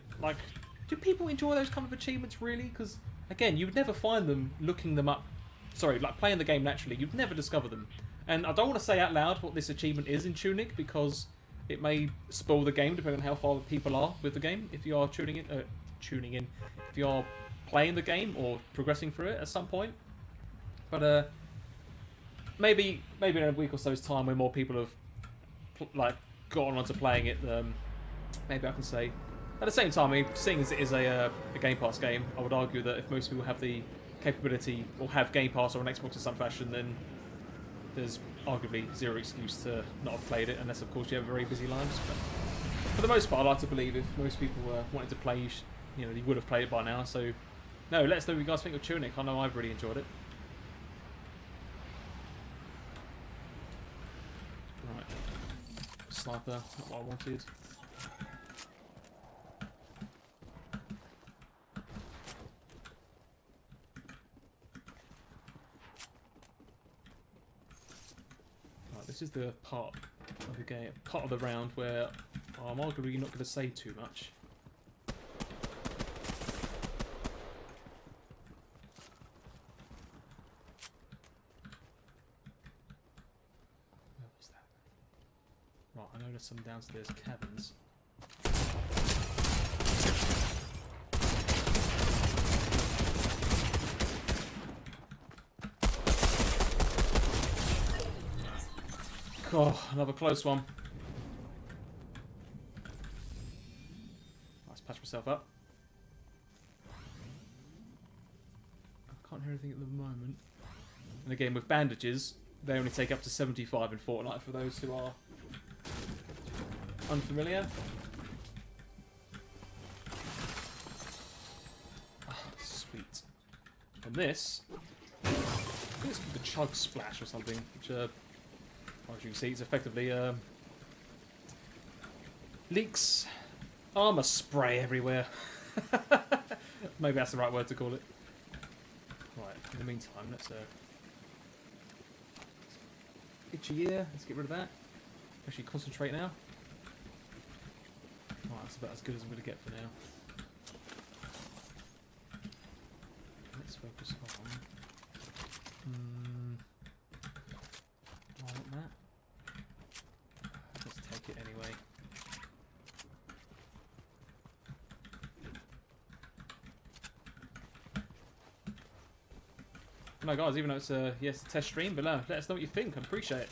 do people enjoy those kind of achievements really? Because again, you would never find them looking them up. Sorry, like playing the game naturally, you'd never discover them. And I don't want to say out loud what this achievement is in Tunic, because it may spoil the game depending on how far people are with the game. If you are tuning in, if you are playing the game or progressing through it at some point. But maybe in a week or so's time, when more people have gotten onto playing it, maybe I can say. At the same time, I mean, seeing as it is a Game Pass game, I would argue that if most people have the capability or have Game Pass or an Xbox in some fashion, then there's arguably zero excuse to not have played it, unless of course you have very busy lives. But for the most part, I like to believe if most people were wanting to play, you would have played it by now. So no, let us know what you guys think of Tunic. I know I've really enjoyed it. Right, sniper, not what I wanted. This is the part of the game, part of the round where I'm arguably not going to say too much. Where was that? Right, I know there's some downstairs cabins. Oh, another close one. Let's patch myself up. I can't hear anything at the moment. And again, with bandages, they only take up to 75 in Fortnite for those who are unfamiliar. Oh, sweet. And this, I think it's called the Chug Splash or something, which as you can see, it's effectively leaks armor spray everywhere. Maybe that's the right word to call it. Right, in the meantime, let's itchy ear, let's get rid of that. Actually concentrate now. Right, that's about as good as I'm going to get for now. Let's focus on... do I want that? Let's take it anyway. No, guys, even though it's a test stream, but let us know what you think. I appreciate it.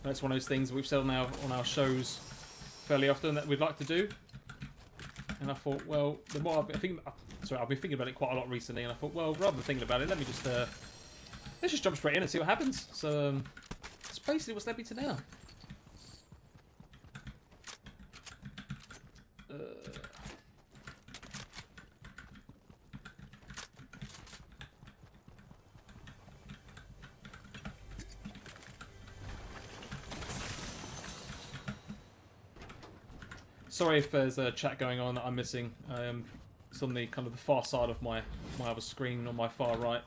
That's one of those things that we've said on our shows fairly often that we'd like to do. And I thought, well, the more I've been thinking about it quite a lot recently, and I thought, well, rather than thinking about it, let me just let's just jump straight in and see what happens. So that's basically what's led me to now. Sorry if there's a chat going on that I'm missing. It's on the kind of the far side of my other screen on my far right.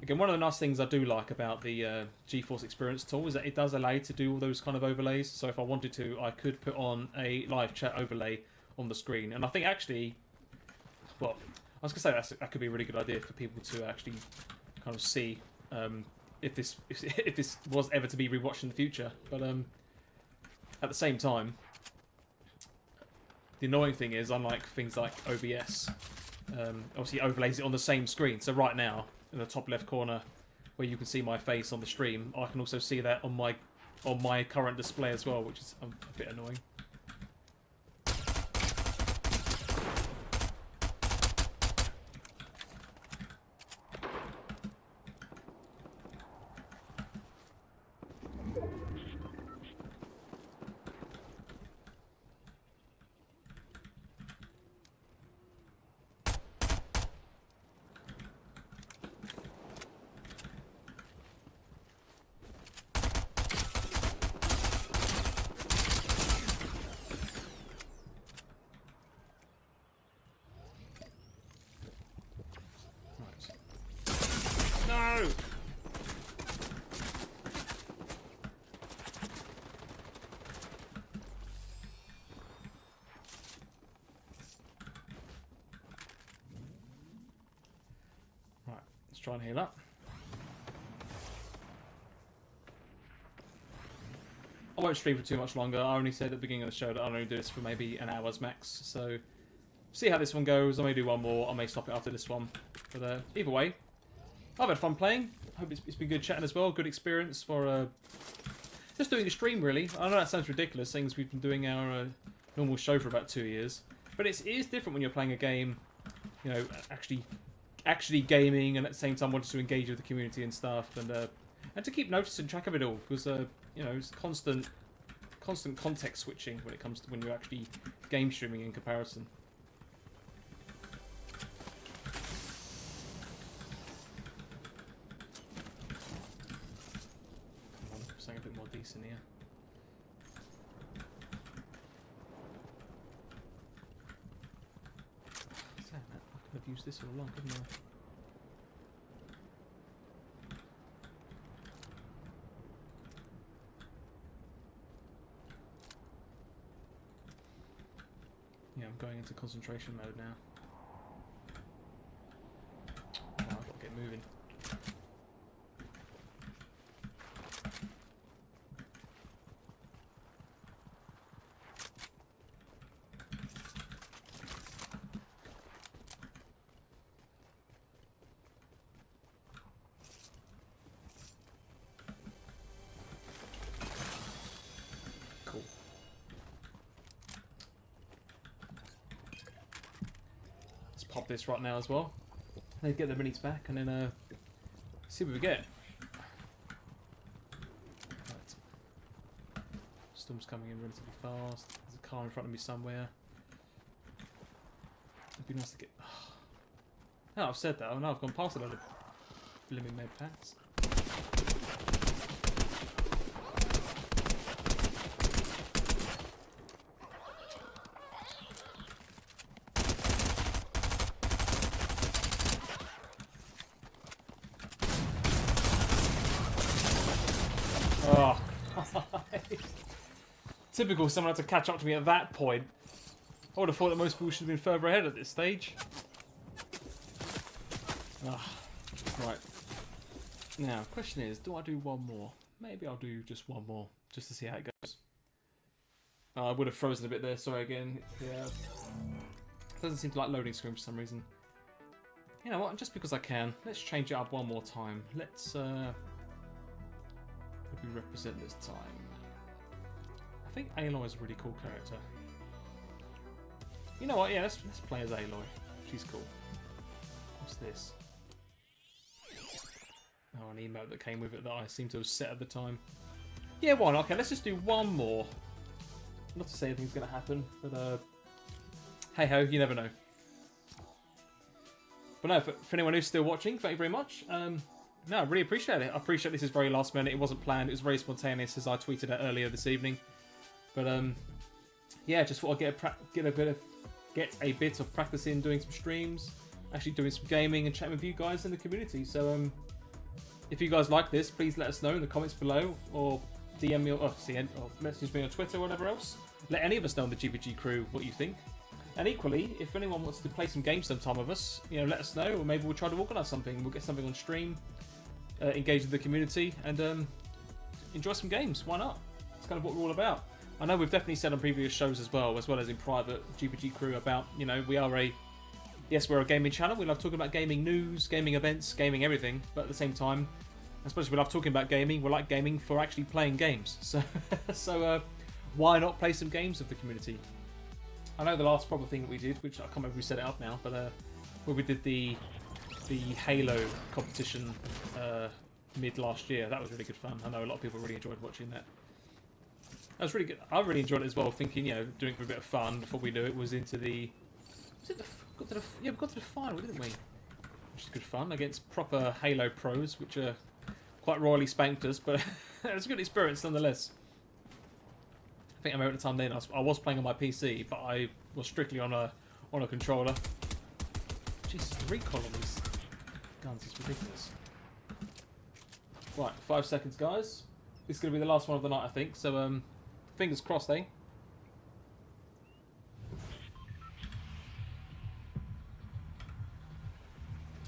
Again, one of the nice things I do like about the GeForce Experience tool is that it does allow you to do all those kind of overlays. So if I wanted to, I could put on a live chat overlay on the screen. And I think actually, well, I was going to say that could be a really good idea for people to actually kind of see if this was ever to be rewatched in the future. But at the same time, the annoying thing is, unlike things like OBS, obviously it overlays it on the same screen. So right now, in the top left corner, where you can see my face on the stream, I can also see that on my current display as well, which is a bit annoying. No! Right, let's try and heal up. I won't stream for too much longer. I only said at the beginning of the show that I'll only do this for maybe an hour's max. So, see how this one goes. I may do one more. I may stop it after this one. But either way, I've had fun playing. I hope it's been good chatting as well. Good experience for just doing a stream, really. I know that sounds ridiculous, seeing as we've been doing our normal show for about 2 years. But it is different when you're playing a game, you know, actually gaming, and at the same time wanting to engage with the community and stuff, and to keep noticing track of it all, because you know, it's constant context switching when it comes to when you're actually game streaming in comparison. Come on, something a bit more decent here. Damn it, I could have used this all along, couldn't I? Yeah, I'm going into concentration mode now. Oh, I've got to get moving. Cool. Pop this right now as well. They get the minis back and then see what we get. Right. Storm's coming in relatively fast. There's a car in front of me somewhere. It'd be nice to get. Now I've said that. Oh no, I've gone past a lot of blimmin' med packs. Oh, typical, someone had to catch up to me at that point. I would have thought that most people should have been further ahead at this stage. Right. Now, question is, do I do one more? Maybe I'll do just one more, just to see how it goes. I would have frozen a bit there, sorry again. Yeah. Doesn't seem to like loading screen for some reason. You know what, just because I can, let's change it up one more time. Let's, who do we represent this time? I think Aloy is a really cool character. You know what, yeah, let's play as Aloy. She's cool. What's this? Oh, an emote that came with it that I seem to have set at the time. Yeah, why not? Okay, let's just do one more. Not to say anything's going to happen, but hey ho, you never know. But no, for anyone who's still watching, thank you very much. No, I really appreciate it. I appreciate this is very last minute. It wasn't planned. It was very spontaneous, as I tweeted it earlier this evening. But yeah, just thought I'd get a bit of practice in doing some streams, actually doing some gaming and chatting with you guys in the community. So if you guys like this, please let us know in the comments below, or DM me, or message me on Twitter or whatever else. Let any of us know in the GPG crew what you think. And equally, if anyone wants to play some games sometime with us, you know, let us know, or maybe we'll try to organise something. We'll get something on stream, engage with the community, and enjoy some games. Why not? It's kind of what we're all about. I know we've definitely said on previous shows as well as in private GPG crew about, you know, we're a gaming channel. We love talking about gaming news, gaming events, gaming everything. But at the same time, I suppose we love talking about gaming. We like gaming for actually playing games. So, why not play some games with the community? I know the last proper thing that we did, which I can't remember if we set it up now, but where we did the Halo competition mid last year. That was really good fun. I know a lot of people really enjoyed watching that. That was really good. I really enjoyed it as well. Thinking, you know, doing it for a bit of fun before we knew it was into the. We got to the final, didn't we? Which is good fun against proper Halo pros, which are quite royally spanked us, but it was a good experience nonetheless. I think I remember at the time then I was playing on my PC, but I was strictly on a controller. Jesus, the recoil on these guns is ridiculous. Right, 5 seconds, guys. This is going to be the last one of the night, I think. So, fingers crossed, eh?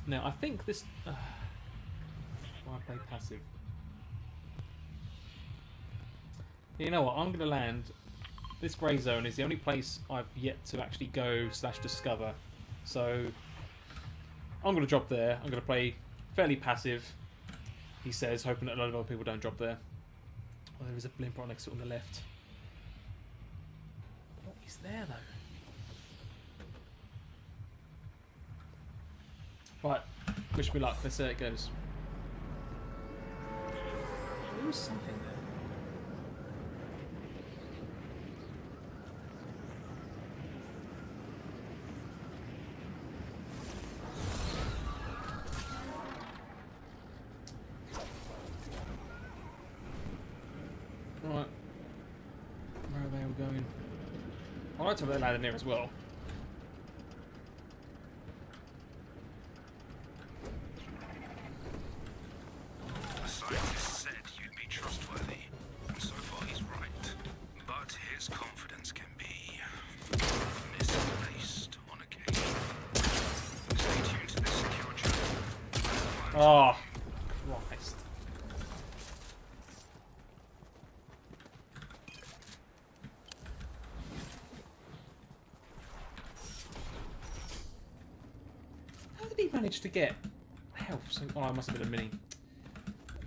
Now, I think this... why play passive? You know what? I'm going to land... This grey zone is the only place I've yet to actually go / discover. So, I'm going to drop there. I'm going to play fairly passive, he says, hoping that a lot of other people don't drop there. Oh, there is a blimp right next to it on the left. What is there, though? Right, wish me luck. Let's see how it goes. There was something there. Right. Where are they all going? I like to have they landed near as well. The scientist said you'd be trustworthy, and so far he's right. But his confidence can be misplaced on occasion. Stay tuned to this secure channel. Oh, Christ. How did he manage to get health? So, oh, it must have been a mini.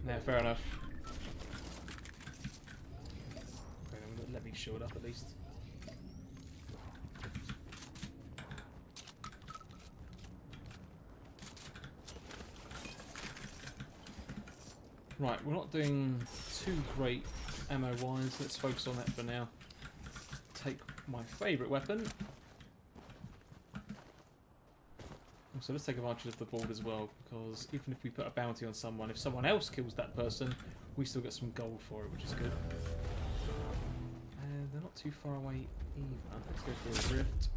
Yeah, fair enough. Okay, let me shield up at least. Right, we're not doing too great ammo-wise. Let's focus on that for now. Take my favourite weapon. So let's take advantage of the board as well, because even if we put a bounty on someone, if someone else kills that person, we still get some gold for it, which is good. They're not too far away either. Let's go for a rift.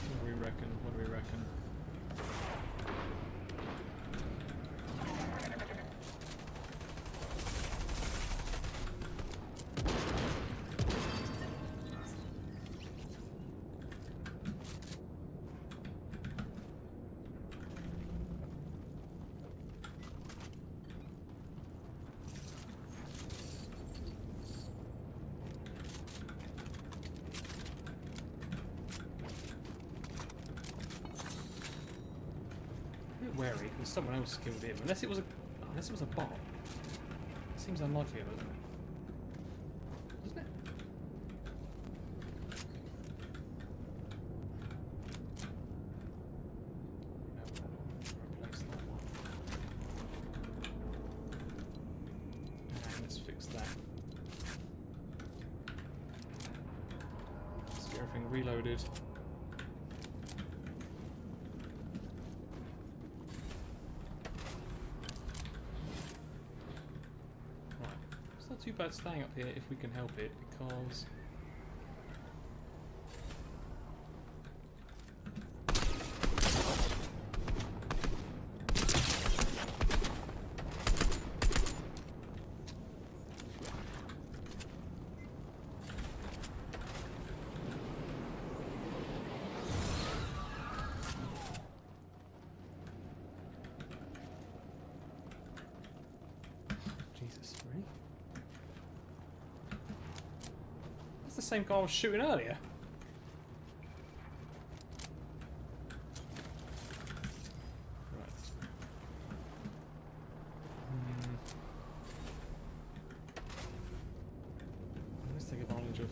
What do we reckon? What do we reckon? Wary because someone else killed him. Unless it was a bot. It seems unlikely, doesn't it? Doesn't it? No, replace that one. And let's fix that. Let's get everything reloaded. Too bad staying up here if we can help it, because Jesus, really? The same guy I was shooting earlier. Right. Let's take advantage of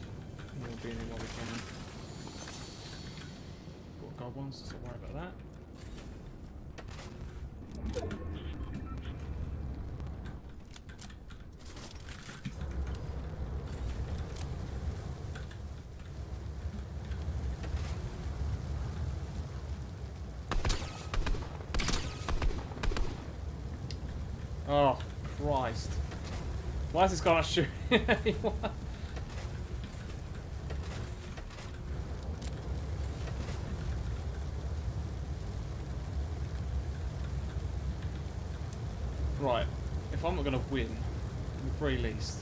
more being in while we can. What God wants, so don't worry about that. Oh, Christ. Why is this guy not shooting anyone? not going to win, at the very least.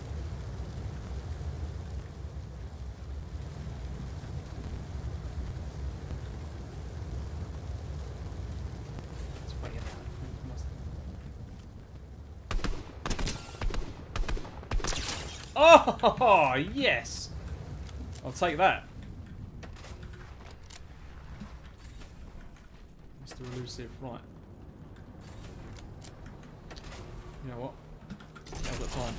Oh, yes! I'll take that. Mr. Elusive, right. You know what? I've got time.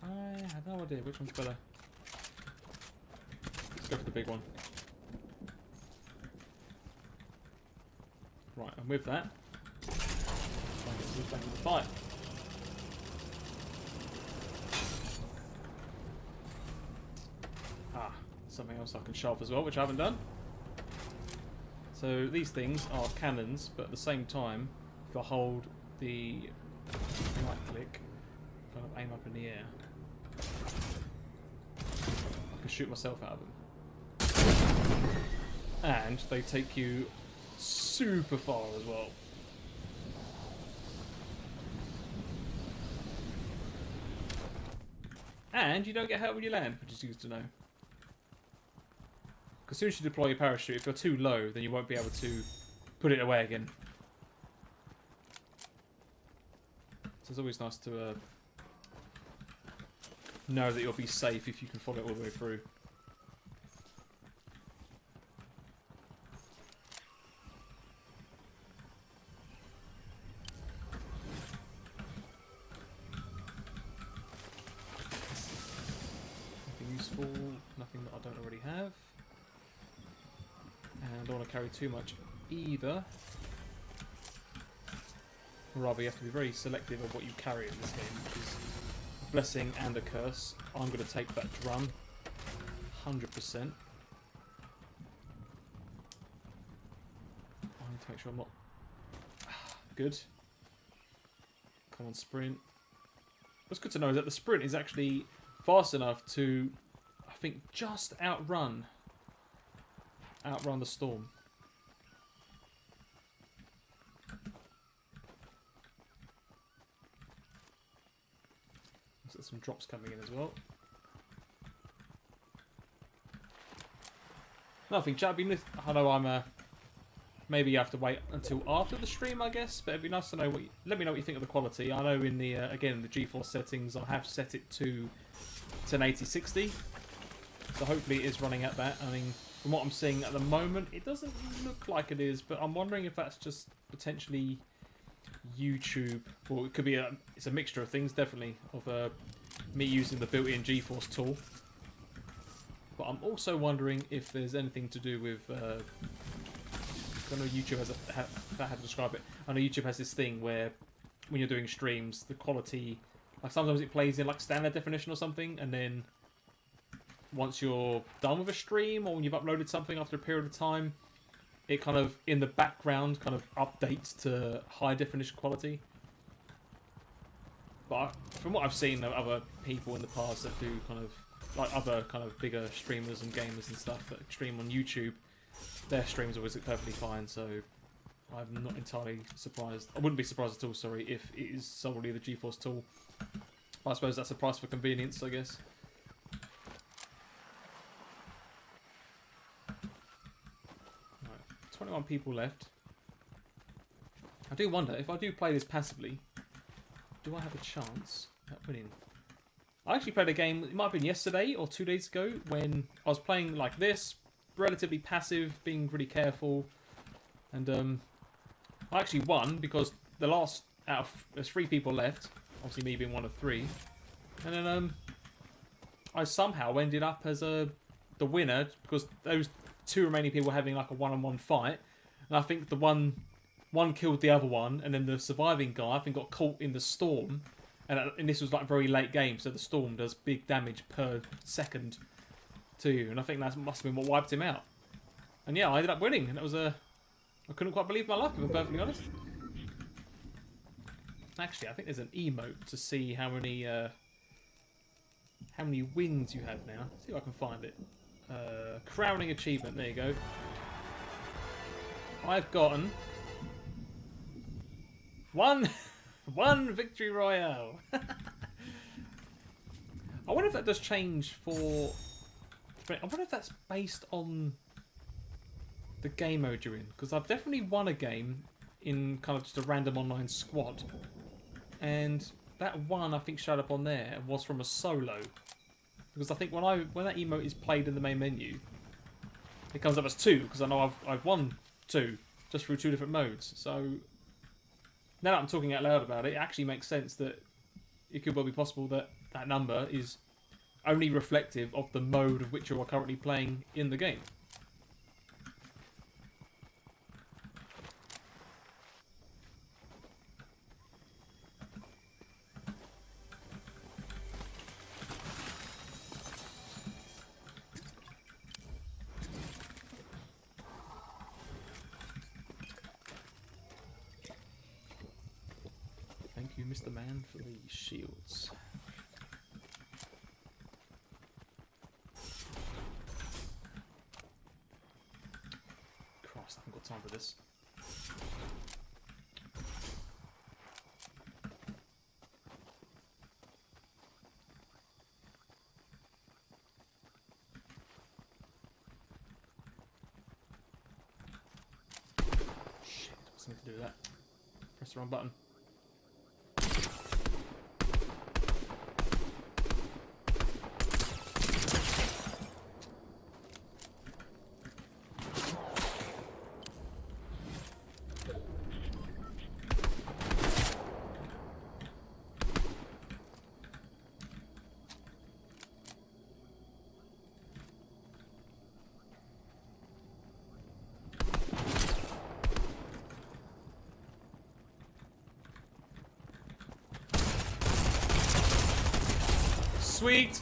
I have no idea which one's better. Let's go for the big one. Right, and with that, back in the fight. Ah, something else I can sharp as well, which I haven't done. So these things are cannons, but at the same time, if I hold the right click, kind of aim up in the air, I can shoot myself out of them. And they take you super far as well. And you don't get hurt when you land, which is used to know. Because as soon as you deploy your parachute, if you're too low, then you won't be able to put it away again. So it's always nice to know that you'll be safe if you can follow it all the way through. Nothing useful, nothing that I don't already have. And I don't want to carry too much either. Or rather, you have to be very selective of what you carry in this game, which is a blessing and a curse. I'm going to take that drum, 100%. I need to make sure I'm not... Good. Come on, sprint. What's good to know is that the sprint is actually fast enough to, I think, just outrun the storm. There's some drops coming in as well. Nothing, chat. I know I'm maybe you have to wait until after the stream, I guess. But it'd be nice to know let me know what you think of the quality. I know in the again the GeForce settings, I have set it to 1080-60, so hopefully it is running at that. I mean, from what I'm seeing at the moment, it doesn't look like it is, but I'm wondering if that's just potentially YouTube, or it could be it's a mixture of things, definitely, of me using the built-in GeForce tool. But I'm also wondering if there's anything to do with I know YouTube has how to describe it. I know YouTube has this thing where when you're doing streams, the quality, like sometimes it plays in like standard definition or something, and then once you're done with a stream or when you've uploaded something after a period of time, it kind of in the background kind of updates to high definition quality. But from what I've seen of other people in the past that do kind of like other kind of bigger streamers and gamers and stuff that stream on YouTube, their streams always look perfectly fine, so I'm not entirely surprised. I wouldn't be surprised at all, sorry, if it is solely the GeForce tool. But I suppose that's a price for convenience, I guess. Right, 21 people left. I do wonder, if I do play this passively, do I have a chance at winning? I actually played a game, it might have been yesterday or 2 days ago, when I was playing like this, relatively passive, being really careful, and I actually won because the last out of there's 3 people left, obviously me being one of 3, and then I somehow ended up as the winner because those 2 remaining people were having like a one-on-one fight, and I think the one killed the other one, and then the surviving guy I think got caught in the storm, and this was like very late game, so the storm does big damage per second to you, and I think that must have been what wiped him out. And yeah, I ended up winning, and it was I couldn't quite believe my luck, if I'm perfectly honest. Actually, I think there's an emote to see how many wins you have now. Let's see if I can find it. Crowning achievement. There you go. I've gotten one Victory Royale. I wonder if that does change for... I wonder if that's based on the game mode you're in. Because I've definitely won a game in kind of just a random online squad. And that one I think showed up on there was from a solo. Because I think when that emote is played in the main menu, it comes up as 2. Because I know I've won 2 just through 2 different modes. So now that I'm talking out loud about it, it actually makes sense that it could well be possible that that number is only reflective of the mode of which you are currently playing in the game. Thank you, Mr. Man, for the shields. Christ, I haven't got time for this. Shit, I was going to do that. Press the wrong button. Sweet!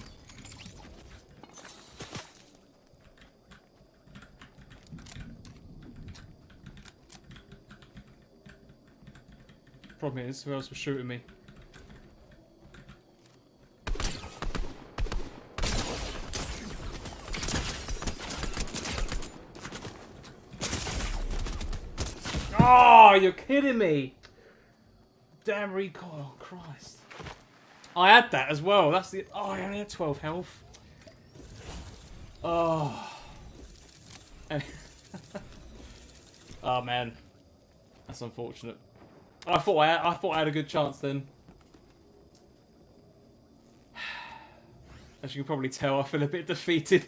Problem is, who else was shooting me? Oh, you're kidding me! Damn recoil, Christ. I had that as well. That's the... Oh, I only had 12 health. Oh. Oh, man. That's unfortunate. I thought I had a good chance then. As you can probably tell, I feel a bit defeated.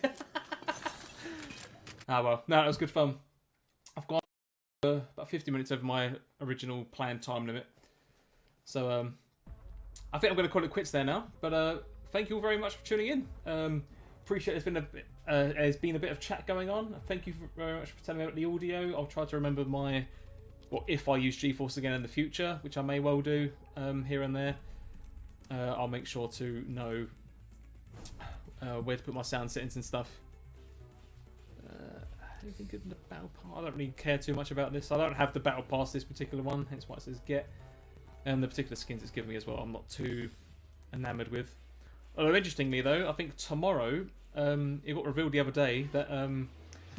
Ah, well. No, it was good fun. I've gone about 50 minutes over my original planned time limit. So, I think I'm going to call it quits there now, but thank you all very much for tuning in. Appreciate there's been a bit of chat going on. Thank you very much for telling me about the audio. I'll try to remember if I use GeForce again in the future, which I may well do here and there. I'll make sure to know where to put my sound settings and stuff. Anything good in the battle pass? I don't really care too much about this. I don't have the battle pass this particular one, hence why it says get. And the particular skins it's giving me as well, I'm not too enamoured with. Although, interestingly though, I think tomorrow, it got revealed the other day that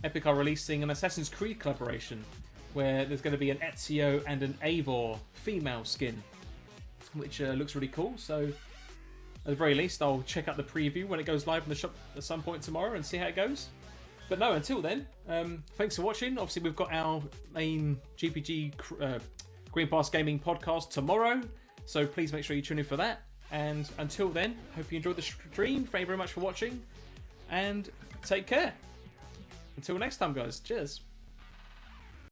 Epic are releasing an Assassin's Creed collaboration, where there's going to be an Ezio and an Eivor female skin, which looks really cool. So, at the very least, I'll check out the preview when it goes live in the shop at some point tomorrow and see how it goes. But no, until then, thanks for watching. Obviously, we've got our main GPG Green Pass Gaming podcast tomorrow, so please make sure you tune in for that. And until then, hope you enjoyed the stream. Thank you very much for watching, and take care. Until next time, guys. Cheers.